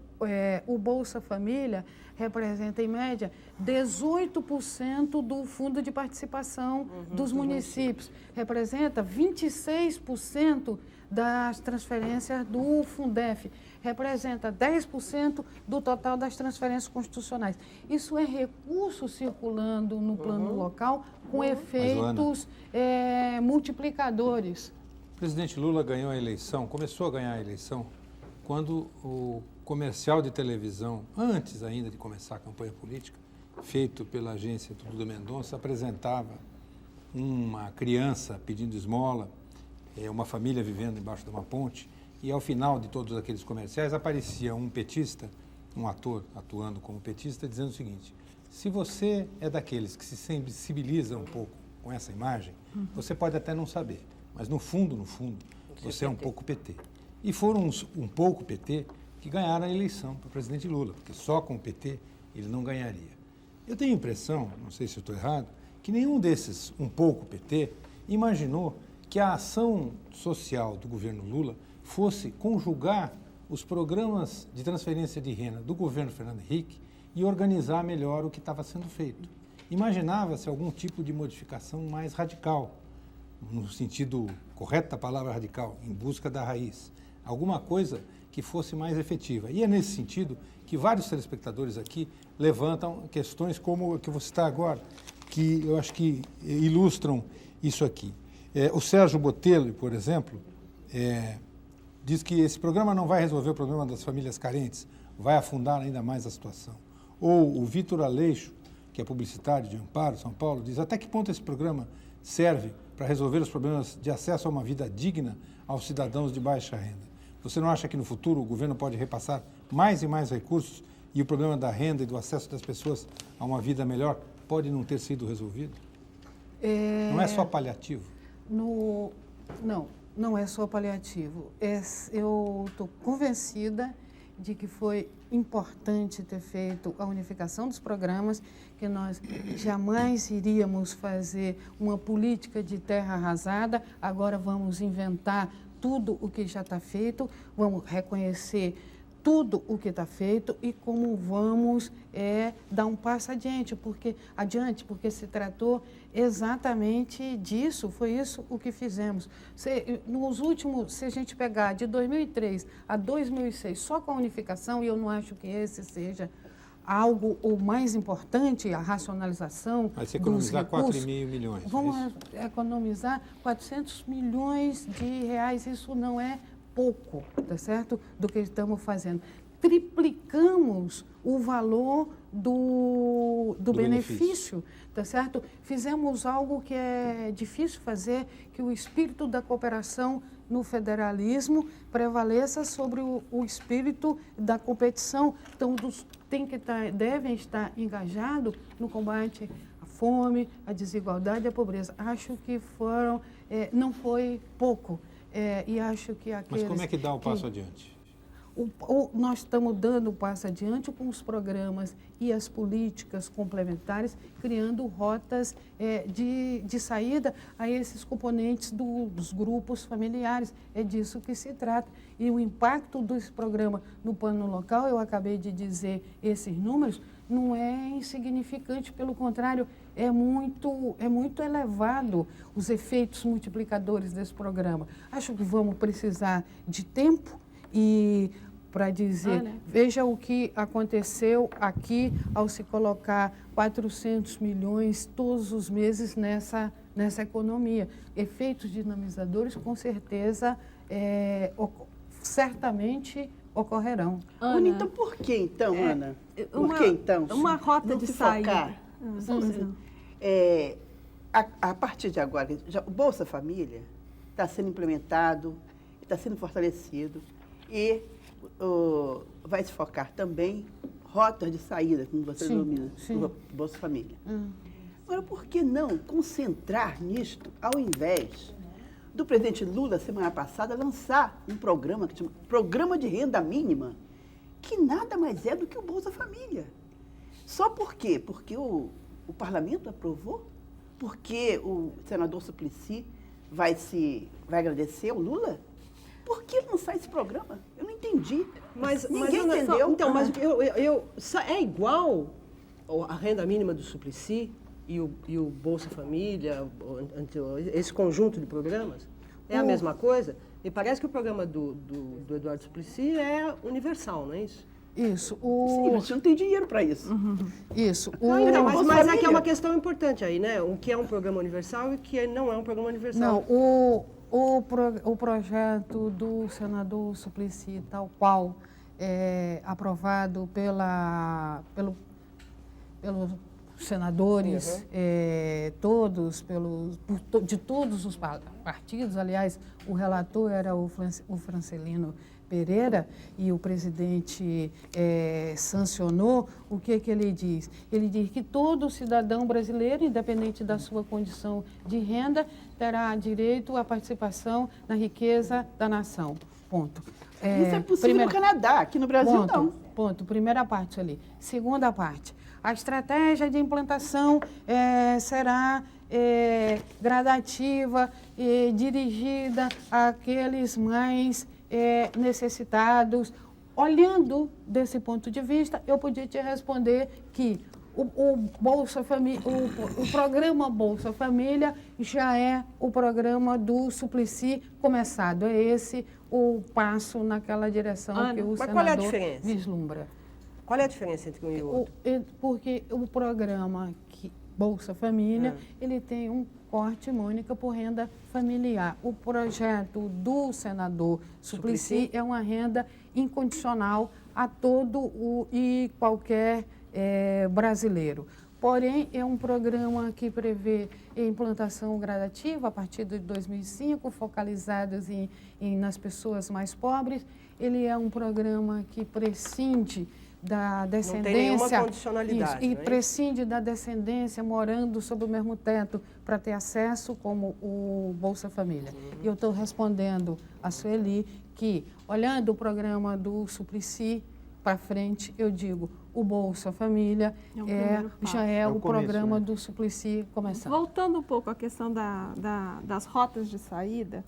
o Bolsa Família representa, em média, 18% do fundo de participação dos municípios. Representa 26% das transferências do Fundef. Representa 10% do total das transferências constitucionais. Isso é recurso circulando no plano local com efeitos multiplicadores. O presidente Lula ganhou a eleição, começou a ganhar a eleição, quando o comercial de televisão, antes ainda de começar a campanha política, feito pela agência Duda Mendonça, apresentava uma criança pedindo esmola, uma família vivendo embaixo de uma ponte, e ao final de todos aqueles comerciais aparecia um petista, um ator atuando como petista, dizendo o seguinte: se você é daqueles que se sensibiliza um pouco com essa imagem, você pode até não saber, mas no fundo, você é um pouco PT. E foram um pouco PT que ganharam a eleição para o presidente Lula, porque só com o PT ele não ganharia. Eu tenho a impressão, não sei se eu estou errado, que nenhum desses um pouco PT imaginou que a ação social do governo Lula fosse conjugar os programas de transferência de renda do governo Fernando Henrique e organizar melhor o que estava sendo feito. Imaginava-se algum tipo de modificação mais radical, no sentido correto da palavra radical, em busca da raiz. Alguma coisa que fosse mais efetiva. E é nesse sentido que vários telespectadores aqui levantam questões como a que eu vou citar agora, que eu acho que ilustram isso aqui. O Sérgio Botelho, por exemplo, diz que esse programa não vai resolver o problema das famílias carentes, vai afundar ainda mais a situação. Ou o Vitor Aleixo, que é publicitário de Amparo, São Paulo, diz: até que ponto esse programa serve para resolver os problemas de acesso a uma vida digna aos cidadãos de baixa renda? Você não acha que no futuro o governo pode repassar mais e mais recursos e o problema da renda e do acesso das pessoas a uma vida melhor pode não ter sido resolvido? Não é só paliativo? Não é só paliativo. Eu estou convencida de que foi importante ter feito a unificação dos programas, que nós jamais iríamos fazer uma política de terra arrasada, agora vamos inventar tudo o que já está feito, vamos reconhecer tudo o que está feito e como vamos dar um passo adiante, porque se tratou exatamente disso, foi isso o que fizemos. Se a gente pegar de 2003 a 2006, só com a unificação, e eu não acho que esse seja algo o mais importante, a racionalização. Vai se economizar 4,5 milhões. Vamos economizar 400 milhões de reais, isso não é pouco, tá certo? Do que estamos fazendo. Triplicamos o valor do benefício, tá certo? Fizemos algo que é difícil fazer, que o espírito da cooperação no federalismo prevaleça sobre o espírito da competição. Então, devem estar engajados no combate à fome, à desigualdade e à pobreza. Acho que não foi pouco. E acho que aqueles... Mas como é que dá o passo adiante? Nós estamos dando o passo adiante com os programas e as políticas complementares, criando rotas de saída a esses componentes dos grupos familiares. É disso que se trata. E o impacto desse programa no plano local, eu acabei de dizer esses números, não é insignificante, pelo contrário, é muito elevado os efeitos multiplicadores desse programa. Acho que vamos precisar de tempo e para dizer, veja o que aconteceu aqui ao se colocar 400 milhões todos os meses nessa economia. Efeitos dinamizadores, com certeza, certamente ocorrerão. Ana, então, por que então, Ana? Por que então? Uma rota de saída. A partir de agora, o Bolsa Família está sendo implementado, está sendo fortalecido e vai se focar também rotas de saída, como você denomina, do Bolsa Família. Agora, por que não concentrar nisto, ao invés do presidente Lula, semana passada, lançar um programa que chama Programa de Renda Mínima, que nada mais é do que o Bolsa Família. Só por quê? Porque o parlamento aprovou? Porque o senador Suplicy vai agradecer ao Lula? Por que lançar esse programa? Eu não entendi. Ninguém entendeu. Então, mas é igual a renda mínima do Suplicy e o Bolsa Família, esse conjunto de programas? É a mesma coisa? E parece que o programa do Eduardo Suplicy é universal, não é isso? Isso. Sim, mas você não tem dinheiro para isso. Isso. Mas é que é uma questão importante aí, né? O que é um programa universal e o que não é um programa universal. Não, o projeto do senador Suplicy, tal qual aprovado pelos senadores, de todos os partidos, aliás, o relator era o Francelino Pereira, e o presidente sancionou. O que ele diz? Ele diz que todo cidadão brasileiro, independente da sua condição de renda, terá direito à participação na riqueza da nação. Ponto. Isso é possível no Canadá, aqui no Brasil não. Ponto. Primeira parte ali. Segunda parte. A estratégia de implantação será gradativa e dirigida àqueles mais necessitados. Olhando desse ponto de vista, eu podia te responder que o Bolsa Família, o programa Bolsa Família já é o programa do Suplicy começado. É esse o passo naquela direção que o senador vislumbra. Qual é a diferença entre um e o outro? Porque o programa Bolsa Família, ele tem um corte, Mônica, por renda familiar. O projeto do senador Suplicy é uma renda incondicional a todo e qualquer brasileiro. Porém, é um programa que prevê implantação gradativa a partir de 2005, focalizados nas pessoas mais pobres. Ele é um programa que prescinde da descendência. Não tem nenhuma condicionalidade. Isso, e prescinde da descendência morando sob o mesmo teto para ter acesso, como o Bolsa Família. E eu estou respondendo a Sueli que, olhando o programa do Suplicy para frente, eu digo, o Bolsa Família já é o programa do Suplicy começando. Voltando um pouco à questão das rotas de saída,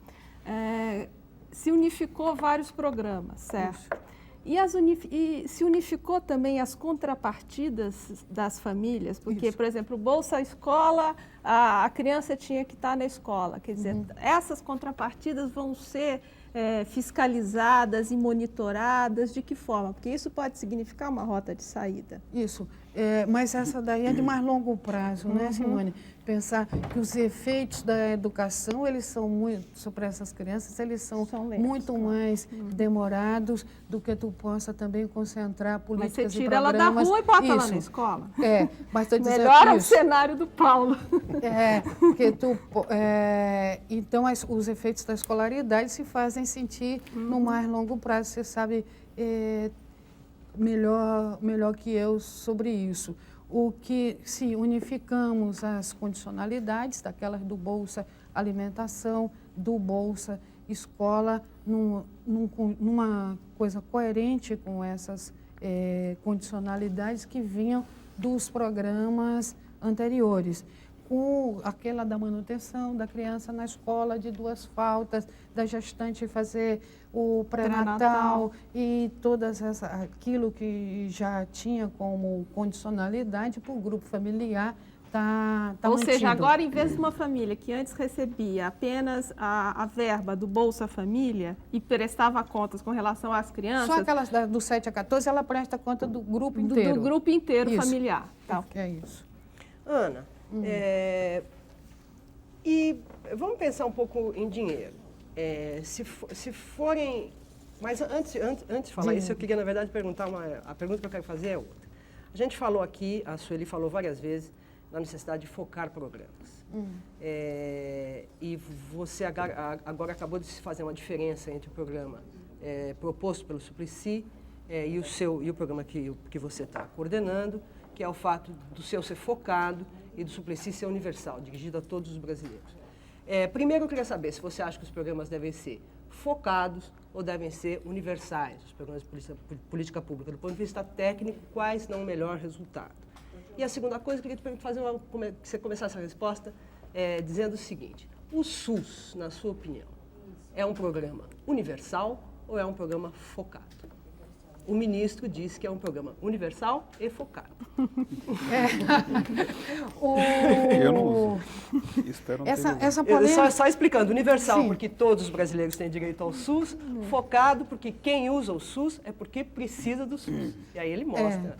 se unificou vários programas, certo? E se unificou também as contrapartidas das famílias, porque, por exemplo, Bolsa Escola, a criança tinha que estar na escola. Quer dizer, essas contrapartidas vão ser fiscalizadas e monitoradas de que forma? Porque isso pode significar uma rota de saída. Isso, mas essa daí é de mais longo prazo, né, Simone? Pensar que os efeitos da educação, eles são muito, para essas crianças, eles são lentos, muito mais demorados do que tu possa também concentrar políticas e programas. Mas você tira ela da rua e bota ela na escola. Mas estou dizendo melhora o cenário do Paulo. Então, os efeitos da escolaridade se fazem sentir no mais longo prazo. Você sabe melhor que eu sobre isso. O que, se unificamos as condicionalidades, daquelas do Bolsa Alimentação, do Bolsa Escola, numa coisa coerente com essas condicionalidades que vinham dos programas anteriores. Com aquela da manutenção da criança na escola, de 2 faltas, da gestante fazer o pré-natal e aquilo que já tinha como condicionalidade para o grupo familiar tá Ou mantido. seja, agora, em vez de uma família que antes recebia apenas a verba do Bolsa Família e prestava contas com relação às crianças... Só aquelas do 7 a 14, ela presta conta do grupo inteiro. Do grupo inteiro familiar. Tá. É isso. Ana, e vamos pensar um pouco em dinheiro. Se forem... Mas antes de falar isso, eu queria, na verdade, perguntar a pergunta que eu quero fazer é outra. A gente falou aqui, a Sueli falou várias vezes, na necessidade de focar programas. E você agora acabou de se fazer uma diferença entre o programa proposto pelo Suplicy e o programa que você está coordenando, que é o fato do seu ser focado e do Suplicy ser universal, dirigido a todos os brasileiros. Primeiro, eu queria saber se você acha que os programas devem ser focados ou devem ser universais, os programas de política pública. Do ponto de vista técnico, quais dão o melhor resultado? E a segunda coisa, eu queria te fazer que você começasse a resposta dizendo o seguinte: o SUS, na sua opinião, é um programa universal ou é um programa focado? O ministro disse que é um programa universal e focado. Eu não uso. Espero não essa polêmica... Só explicando, universal, porque todos os brasileiros têm direito ao SUS, focado, porque quem usa o SUS é porque precisa do SUS. E aí ele mostra.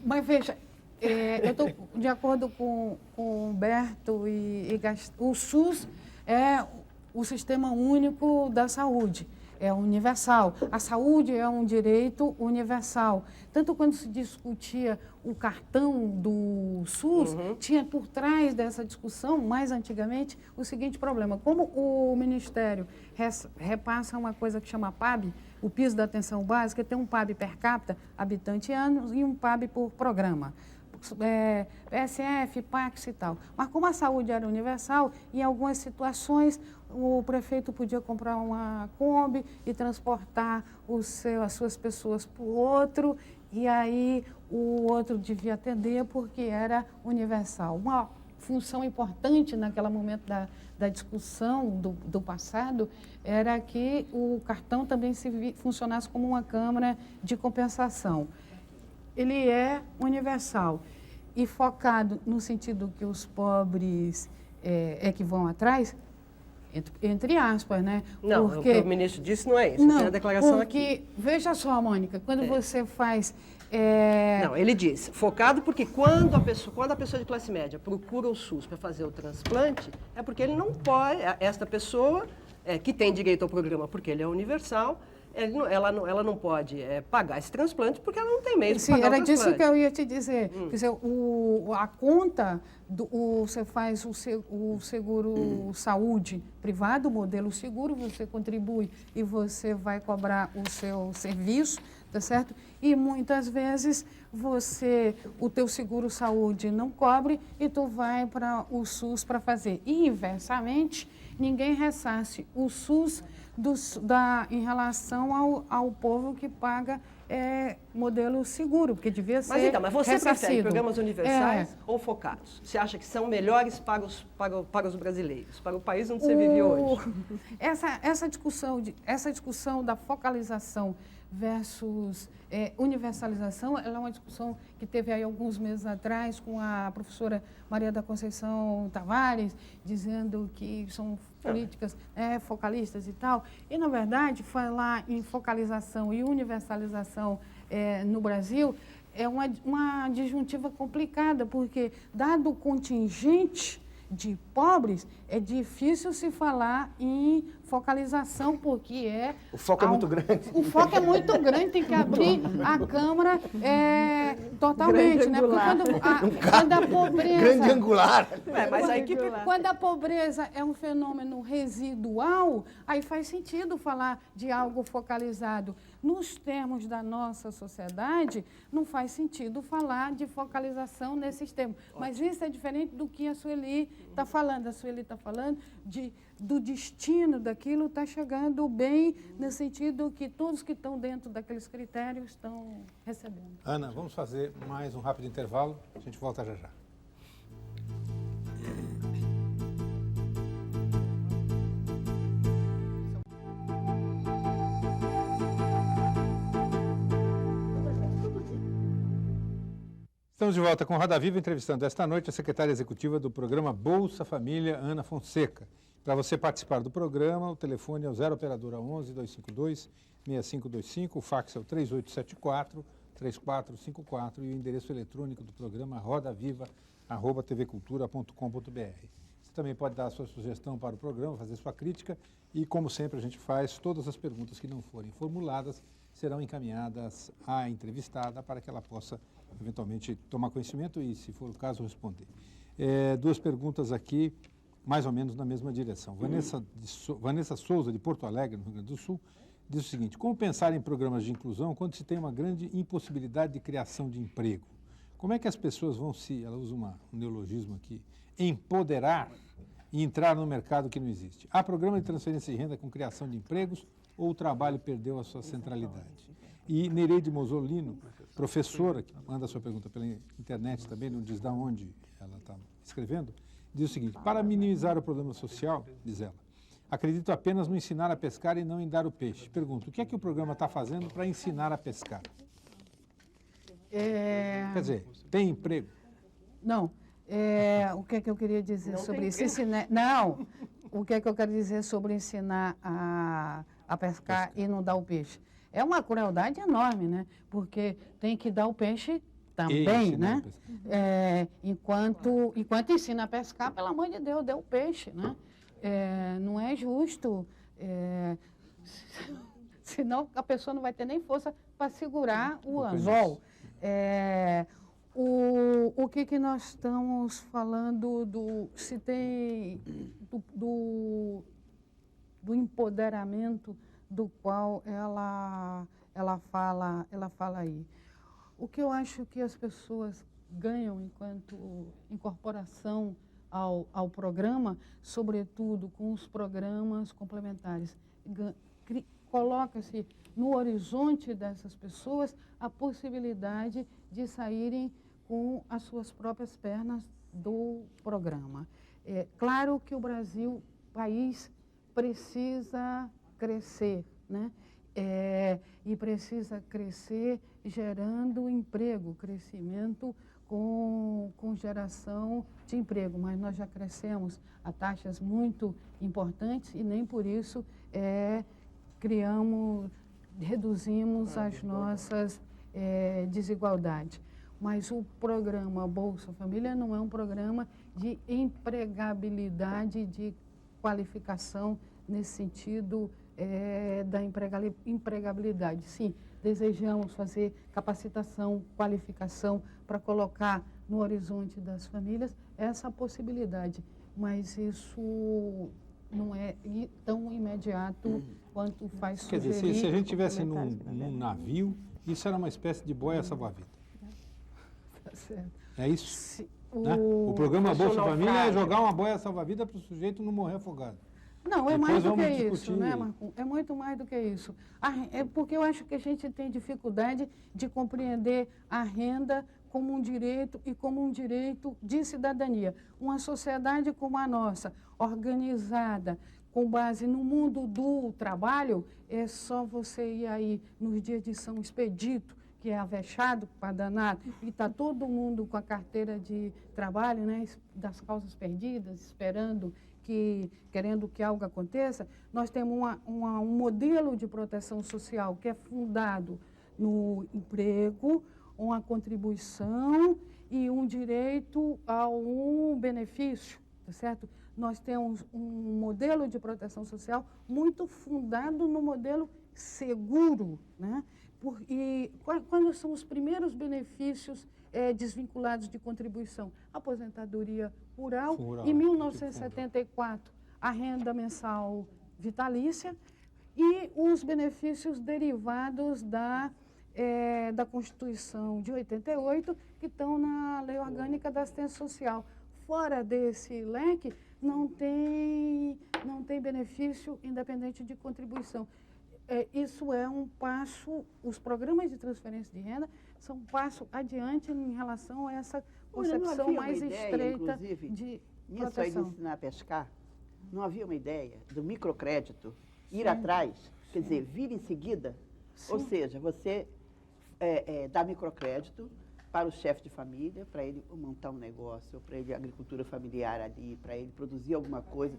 Mas veja, eu estou de acordo com o Humberto e o SUS é o Sistema Único da Saúde. É universal. A saúde é um direito universal. Tanto quando se discutia o cartão do SUS, tinha por trás dessa discussão, mais antigamente, o seguinte problema. Como o Ministério repassa uma coisa que chama PAB, o piso da atenção básica, tem um PAB per capita, habitante ano, e um PAB por programa. PSF, PACS e tal. Mas como a saúde era universal, em algumas situações o prefeito podia comprar uma Kombi e transportar as suas pessoas para o outro, e aí o outro devia atender porque era universal. Uma função importante naquele momento da discussão do passado era que o cartão também funcionasse como uma câmara de compensação. Ele é universal e focado no sentido que os pobres que vão atrás, entre aspas, né? Não, porque, o que o ministro disse não é isso. Não, tem a declaração porque, aqui. Veja só, Mônica, quando você faz... Não, ele diz, focado porque quando a pessoa de classe média procura o SUS para fazer o transplante, é porque ele não pode, esta pessoa que tem direito ao programa porque ele é universal, ela não pode pagar esse transplante porque ela não tem meio de pagar o transplante. Era disso que eu ia te dizer. Quer dizer, a conta, você faz o seguro saúde privado, o modelo seguro, você contribui e você vai cobrar o seu serviço, tá certo? E muitas vezes o teu seguro saúde não cobre e tu vai para o SUS para fazer. E inversamente, ninguém ressarce o SUS em relação ao povo que paga modelo seguro, porque devia ser Mas você prefere ressarcido. programas universais ou focados? Você acha que são melhores para os brasileiros, para o país onde você vive hoje? Essa discussão da focalização versus universalização, ela é uma discussão que teve aí alguns meses atrás com a professora Maria da Conceição Tavares, dizendo que são políticas focalistas e tal. E, na verdade, falar em focalização e universalização no Brasil é uma disjuntiva complicada, porque, dado o contingente de pobres, é difícil se falar em focalização, porque o foco é muito grande. O foco é muito grande, tem que abrir a Câmara totalmente, né? Porque quando a pobreza... Grande angular. Quando a pobreza é um fenômeno residual, aí faz sentido falar de algo focalizado. Nos termos da nossa sociedade, não faz sentido falar de focalização nesses termos. Mas isso é diferente do que a Sueli está falando. A Sueli está falando do destino daquilo, está chegando bem, no sentido que todos que estão dentro daqueles critérios estão recebendo. Ana, vamos fazer mais um rápido intervalo. A gente volta já já. Estamos de volta com Roda Viva, entrevistando esta noite a secretária executiva do programa Bolsa Família, Ana Fonseca. Para você participar do programa, o telefone é o 0 operadora 11 252 6525, o fax é o 3874 3454 e o endereço eletrônico do programa rodaviva@tvcultura.com.br. Você também pode dar a sua sugestão para o programa, fazer sua crítica e, como sempre, a gente faz, todas as perguntas que não forem formuladas serão encaminhadas à entrevistada para que ela possa eventualmente tomar conhecimento e, se for o caso, responder. Duas perguntas aqui, mais ou menos na mesma direção. Vanessa Souza, de Porto Alegre, no Rio Grande do Sul, diz o seguinte: como pensar em programas de inclusão quando se tem uma grande impossibilidade de criação de emprego? Como é que as pessoas vão se, ela usa um neologismo aqui, empoderar e entrar no mercado que não existe? Há programa de transferência de renda com criação de empregos ou o trabalho perdeu a sua centralidade? E Nereide Mosolino, professora, que manda a sua pergunta pela internet também, não diz de onde ela está escrevendo, diz o seguinte: para minimizar o problema social, diz ela, acredito apenas no ensinar a pescar e não em dar o peixe. Pergunto, o que é que o programa está fazendo para ensinar a pescar? Quer dizer, tem emprego? Não. O que é que eu queria dizer sobre isso? Não. O que é que eu quero dizer sobre ensinar a pescar e não dar o peixe? É uma crueldade enorme, né? Porque tem que dar o peixe também, né? Enquanto ensina a pescar, pelo amor de Deus, dê o peixe, né? Não é justo, senão a pessoa não vai ter nem força para segurar o anzol. O que nós estamos falando do empoderamento do qual ela fala aí. O que eu acho que as pessoas ganham enquanto incorporação ao programa, sobretudo com os programas complementares, coloca-se no horizonte dessas pessoas a possibilidade de saírem com as suas próprias pernas do programa. Claro que o Brasil, país, precisa crescer, né? E precisa crescer gerando emprego, crescimento com geração de emprego, mas nós já crescemos a taxas muito importantes e nem por isso reduzimos as nossas desigualdades. Mas o programa Bolsa Família não é um programa de empregabilidade, de qualificação nesse sentido da empregabilidade. Sim, desejamos fazer capacitação, qualificação para colocar no horizonte das famílias essa possibilidade, mas isso não é tão imediato quanto faz sugerir. Quer dizer, se a gente estivesse num navio, isso era uma espécie de boia salva-vida. Tá certo. É isso? Né? O programa Bolsa Família é jogar uma boia salva-vida para o sujeito não morrer afogado. Não, é Depois mais do que vamos isso, discutir. né, Marco? É muito mais do que isso. É porque eu acho que a gente tem dificuldade de compreender a renda como um direito e como um direito de cidadania. Uma sociedade como a nossa, organizada, com base no mundo do trabalho, é só você ir aí nos dias de São Expedito, que é avexado para danado, e está todo mundo com a carteira de trabalho, né, das causas perdidas, querendo que algo aconteça. Nós temos um modelo de proteção social que é fundado no emprego, uma contribuição e um direito a um benefício, tá certo? Nós temos um modelo de proteção social muito fundado no modelo seguro, né? E quais são os primeiros benefícios desvinculados de contribuição? Aposentadoria rural, em 1974, a renda mensal vitalícia e os benefícios derivados da Constituição de 88, que estão na Lei Orgânica da Assistência Social. Fora desse leque, não tem benefício independente de contribuição. Isso é um passo, os programas de transferência de renda são um passo adiante em relação a essa concepção mais estreita de nisso aí de ensinar a pescar, não havia uma ideia do microcrédito ir atrás, quer dizer, vir em seguida? Sim. Ou seja, você dá microcrédito para o chefe de família, para ele montar um negócio, para ele agricultura familiar ali, para ele produzir alguma coisa.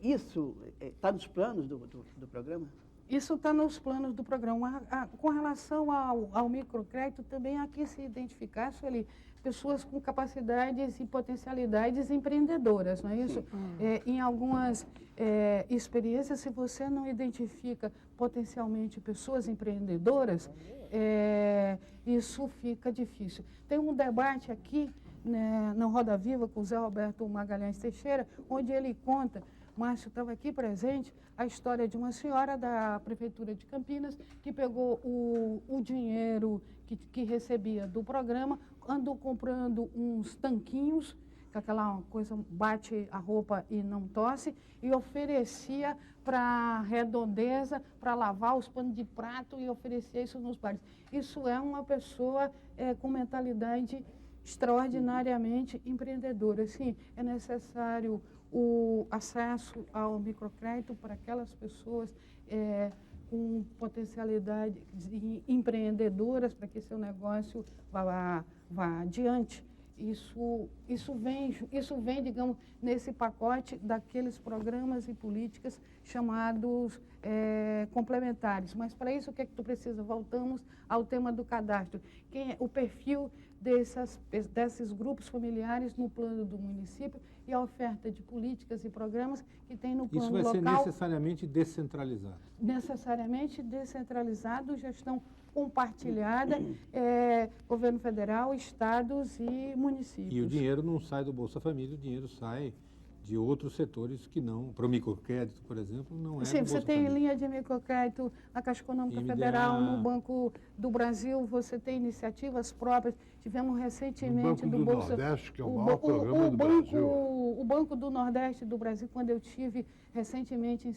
Isso está nos planos do programa? Isso está nos planos do programa. Com relação ao microcrédito, também há que se identificar, Sueli, pessoas com capacidades e potencialidades empreendedoras, não é isso? Em algumas experiências, se você não identifica potencialmente pessoas empreendedoras, isso fica difícil. Tem um debate aqui, né, na Roda Viva com o Zé Roberto Magalhães Teixeira, onde ele conta, Márcio estava aqui presente, a história de uma senhora da Prefeitura de Campinas que pegou o dinheiro que recebia do programa, andou comprando uns tanquinhos, que aquela coisa bate a roupa e não tosse, e oferecia para a redondeza, para lavar os panos de prato, e oferecia isso nos bares. Isso é uma pessoa com mentalidade extraordinariamente empreendedora. Sim, é necessário o acesso ao microcrédito para aquelas pessoas com potencialidade empreendedoras para que seu negócio vá adiante. Isso vem, digamos, nesse pacote daqueles programas e políticas chamados complementares. Mas para isso, o que é que tu precisa? Voltamos ao tema do cadastro. Quem é o perfil desses grupos familiares no plano do município e a oferta de políticas e programas que tem no plano local. Isso vai ser necessariamente descentralizado. Necessariamente descentralizado, gestão compartilhada, governo federal, estados e municípios. E o dinheiro não sai do Bolsa Família, o dinheiro sai de outros setores que não, para o microcrédito, por exemplo, não é. Sim, você tem linha de microcrédito na Caixa Econômica Federal, no Banco do Brasil, você tem iniciativas próprias. Tivemos recentemente no Banco do Bolsa Nordeste, que é o maior programa do Brasil. O Banco do Nordeste do Brasil, quando eu tive recentemente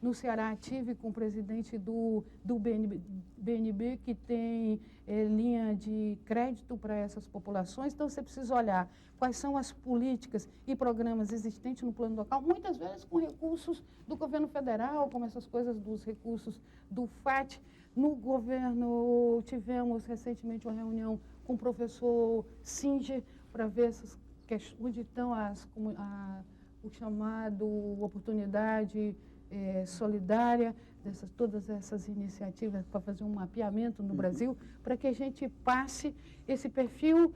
no Ceará, tive com o presidente do BNB, que tem linha de crédito para essas populações. Então, você precisa olhar quais são as políticas e programas existentes no plano local, muitas vezes com recursos do governo federal, como essas coisas dos recursos do FAT. No governo, tivemos recentemente uma reunião com o professor Singer para ver onde estão o chamado oportunidade solidária, todas essas iniciativas para fazer um mapeamento no Brasil, para que a gente passe esse perfil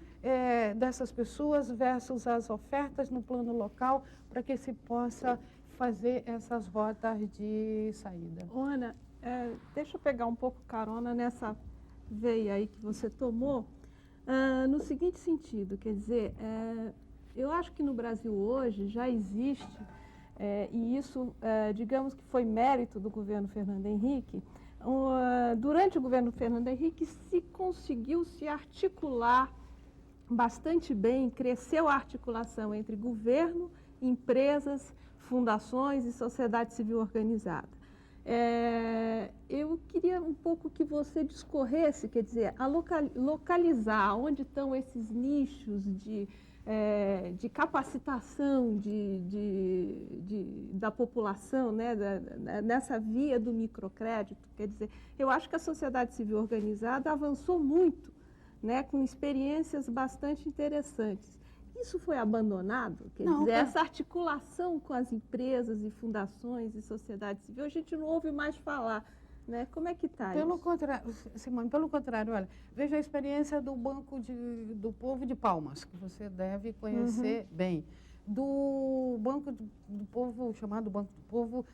dessas pessoas versus as ofertas no plano local, para que se possa fazer essas rotas de saída. Ana, deixa eu pegar um pouco carona nessa veia aí que você tomou, no seguinte sentido, quer dizer, eu acho que no Brasil hoje já existe, e isso, digamos que foi mérito do governo Fernando Henrique, durante o governo Fernando Henrique se conseguiu se articular bastante bem, cresceu a articulação entre governo, empresas, fundações e sociedade civil organizada. Eu queria um pouco que você discorresse, quer dizer, localizar onde estão esses nichos de capacitação da população, né, nessa via do microcrédito. Quer dizer, eu acho que a sociedade civil organizada avançou muito, né, com experiências bastante interessantes. Isso foi abandonado? Quer dizer, essa articulação com as empresas e fundações e sociedade civil, a gente não ouve mais falar. Né? Como é que está isso? Pelo contrário, Simone, pelo contrário, olha, veja a experiência do Banco do Povo de Palmas, que você deve conhecer bem. Do Banco do Povo, chamado Banco do Povo,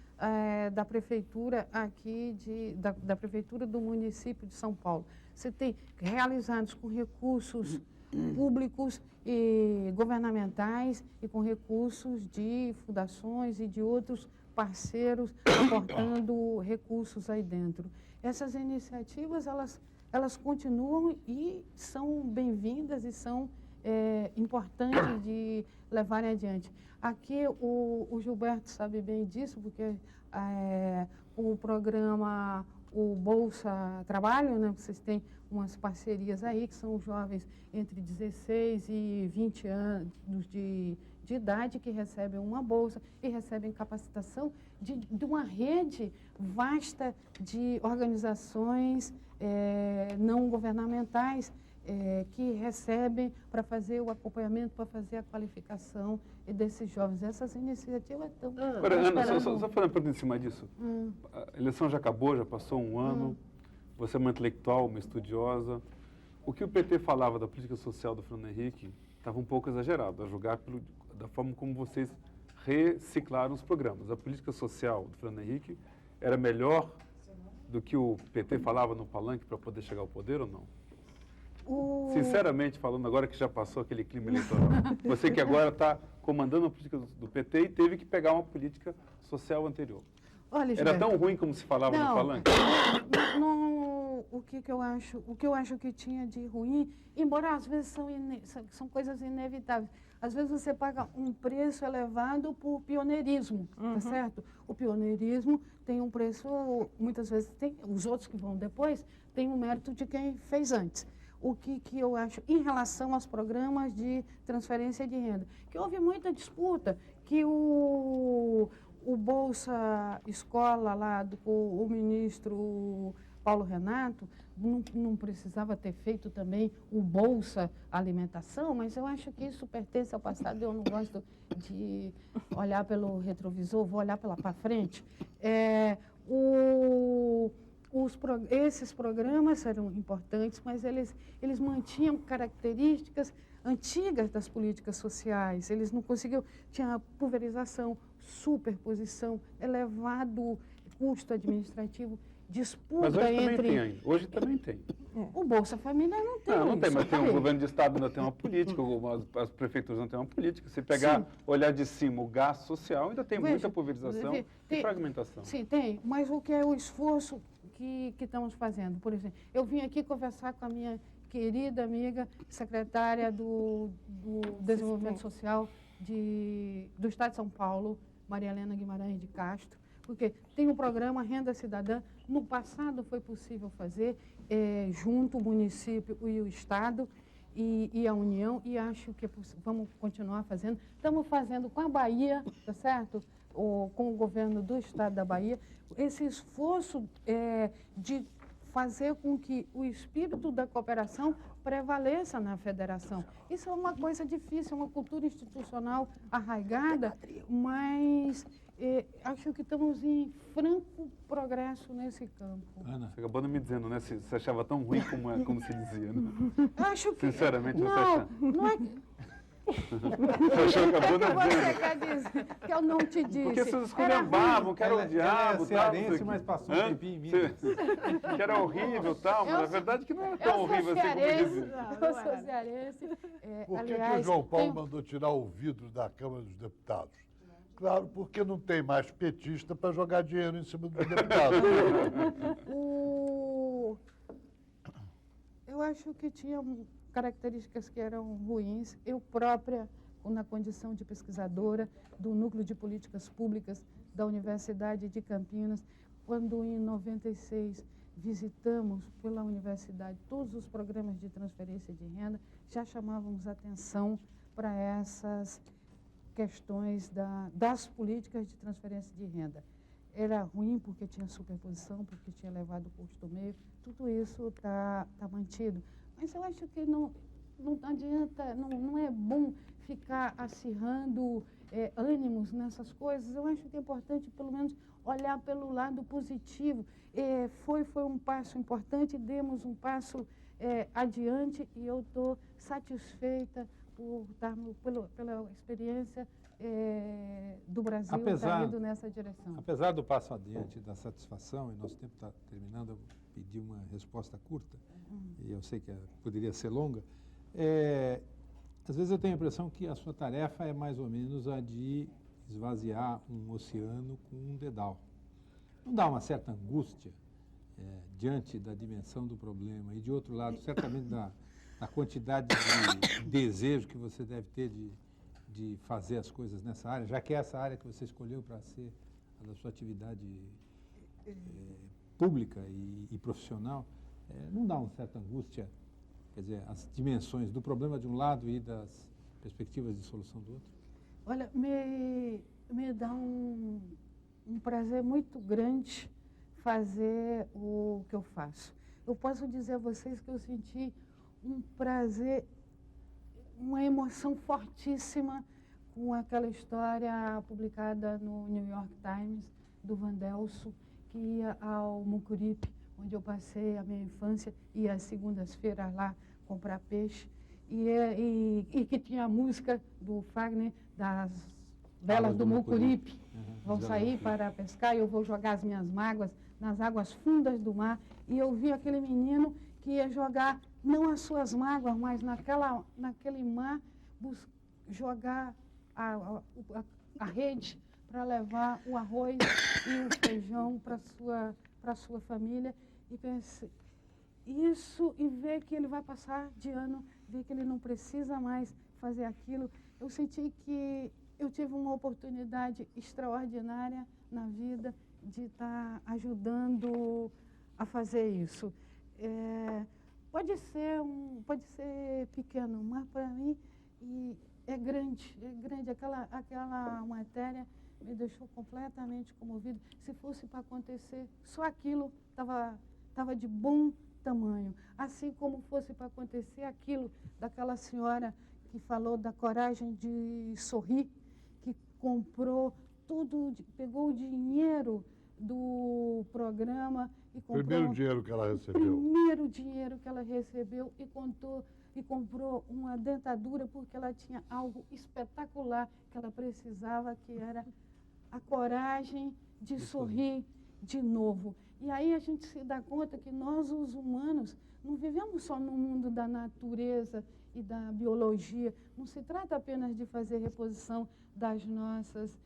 da Prefeitura aqui, da Prefeitura do município de São Paulo. Você tem realizados com recursos públicos e governamentais e com recursos de fundações e de outros parceiros aportando recursos aí dentro. Essas iniciativas, elas continuam e são bem-vindas e são importantes de levarem adiante. Aqui o Gilberto sabe bem disso, porque o programa, o Bolsa Trabalho, né, vocês têm umas parcerias aí, que são jovens entre 16 e 20 anos de idade que recebem uma bolsa e recebem capacitação de uma rede vasta de organizações não governamentais que recebem para fazer o acompanhamento, para fazer a qualificação desses jovens. Essas iniciativas estão... Agora, Ana, só falando uma pergunta em cima disso. A eleição já acabou, já passou um ano. Você é uma intelectual, uma estudiosa. O que o PT falava da política social do Fernando Henrique estava um pouco exagerado, a julgar da forma como vocês reciclaram os programas. A política social do Fernando Henrique era melhor do que o PT falava no palanque para poder chegar ao poder ou não? Sinceramente falando, agora que já passou aquele clima eleitoral, você que agora está comandando a política do PT e teve que pegar uma política social anterior. Olha, era tão ruim como se falava no palanque? O que eu acho que tinha de ruim, embora às vezes são coisas inevitáveis. Às vezes você paga um preço elevado por pioneirismo, tá certo? O pioneirismo tem um preço, muitas vezes tem, os outros que vão depois, tem um mérito de quem fez antes. O que eu acho em relação aos programas de transferência de renda, que houve muita disputa, que o Bolsa Escola lá, o ministro Paulo Renato, não precisava ter feito também o Bolsa Alimentação, mas eu acho que isso pertence ao passado, eu não gosto de olhar pelo retrovisor, vou olhar para frente. Esses programas eram importantes, mas eles mantinham características antigas das políticas sociais. Eles não conseguiam, tinha pulverização, superposição, elevado custo administrativo, disputa mas hoje entre... Também tem, hoje também tem. O Bolsa Família não tem. Não tem, mas tem o governo de estado ainda tem uma política, as prefeituras não têm uma política. Se pegar, olhar de cima o gasto social, ainda tem muita pulverização e fragmentação. Sim, tem, mas o que é o esforço que estamos fazendo? Por exemplo, eu vim aqui conversar com a minha querida amiga, secretária do Desenvolvimento Social do Estado de São Paulo, Maria Helena Guimarães de Castro, porque tem um programa Renda Cidadã. No passado foi possível fazer junto o município e o Estado e a União, e acho que vamos continuar fazendo. Estamos fazendo com a Bahia, tá certo? Com o governo do Estado da Bahia, esse esforço de fazer com que o espírito da cooperação prevaleça na federação. Isso é uma coisa difícil, é uma cultura institucional arraigada, mas acho que estamos em franco progresso nesse campo. Ana, você acabou me dizendo, né? Se você achava tão ruim como se dizia, né? Acho que... Sinceramente, você acha... Não é... O que você quer dizer que eu não te disse? Porque vocês esculhambavam, que era o diabo, cearense, mas passou um tempinho em Minas. Que era horrível, tal, mas a verdade é que não era tão horrível assim como dizia. Eu sou cearense. Por que o João Paulo mandou tirar o vidro da Câmara dos Deputados? Claro, porque não tem mais petista para jogar dinheiro em cima dos deputados. Eu acho que tinha características que eram ruins. Eu própria na condição de pesquisadora do Núcleo de Políticas Públicas da Universidade de Campinas, quando em 96 visitamos pela universidade todos os programas de transferência de renda, já chamávamos atenção para essas questões das políticas de transferência de renda. Era ruim porque tinha superposição, porque tinha elevado o custo meio, tudo isso está mantido. Mas eu acho que não adianta, não é bom ficar acirrando ânimos nessas coisas. Eu acho que é importante, pelo menos, olhar pelo lado positivo. Foi um passo importante, demos um passo adiante e eu estou satisfeita pela experiência do Brasil estar indo nessa direção. Apesar do passo adiante, da satisfação, e nosso tempo está terminando, eu pedi uma resposta curta, e eu sei que poderia ser longa, às vezes eu tenho a impressão que a sua tarefa é mais ou menos a de esvaziar um oceano com um dedal. Não dá uma certa angústia diante da dimensão do problema e, de outro lado, certamente da quantidade de desejo que você deve ter de fazer as coisas nessa área, já que é essa área que você escolheu para ser a da sua atividade pública e profissional, não dá uma certa angústia, quer dizer, as dimensões do problema de um lado e das perspectivas de solução do outro? Olha, me dá um prazer muito grande fazer o que eu faço. Eu posso dizer a vocês que eu senti um prazer, uma emoção fortíssima com aquela história publicada no New York Times do Vandelso, que ia ao Mucuripe, onde eu passei a minha infância, ia às segundas-feiras lá comprar peixe, e que tinha a música do Fagner, das velas do Mucuripe. Vão sair para pescar e eu vou jogar as minhas mágoas nas águas fundas do mar. E eu vi aquele menino que ia jogar não as suas mágoas, mas naquele mar, jogar a rede para levar o arroz e o feijão para a sua família. E pensei, isso, e ver que ele vai passar de ano, ver que ele não precisa mais fazer aquilo. Eu senti que eu tive uma oportunidade extraordinária na vida de estar ajudando a fazer isso. Pode ser pequeno, mas para mim é grande. Aquela matéria me deixou completamente comovida. Se fosse para acontecer, só aquilo estava de bom tamanho. Assim como fosse para acontecer aquilo daquela senhora que falou da coragem de sorrir, que comprou tudo, pegou o dinheiro do programa e comprou... Primeiro dinheiro que ela recebeu. Primeiro dinheiro que ela recebeu e comprou uma dentadura porque ela tinha algo espetacular que ela precisava, que era a coragem de sorrir de novo. E aí a gente se dá conta que nós, os humanos, não vivemos só no mundo da natureza e da biologia. Não se trata apenas de fazer reposição das nossas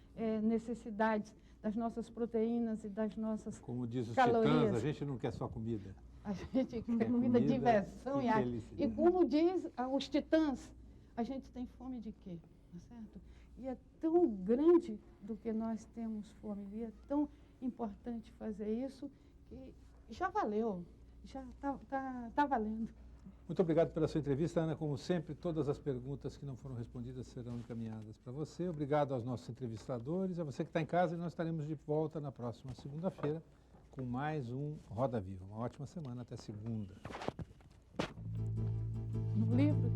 necessidades, das nossas proteínas e das nossas calorias. Como diz os Titãs, a gente não quer só comida. A gente quer comida, diversão e arte. E como diz os Titãs, a gente tem fome de quê? Não é certo? E é tão grande do que nós temos fome, e é tão importante fazer isso, que já valeu, já está valendo. Muito obrigado pela sua entrevista, Ana. Como sempre, todas as perguntas que não foram respondidas serão encaminhadas para você. Obrigado aos nossos entrevistadores, a você que está em casa, e nós estaremos de volta na próxima segunda-feira com mais um Roda Viva. Uma ótima semana, até segunda. No livro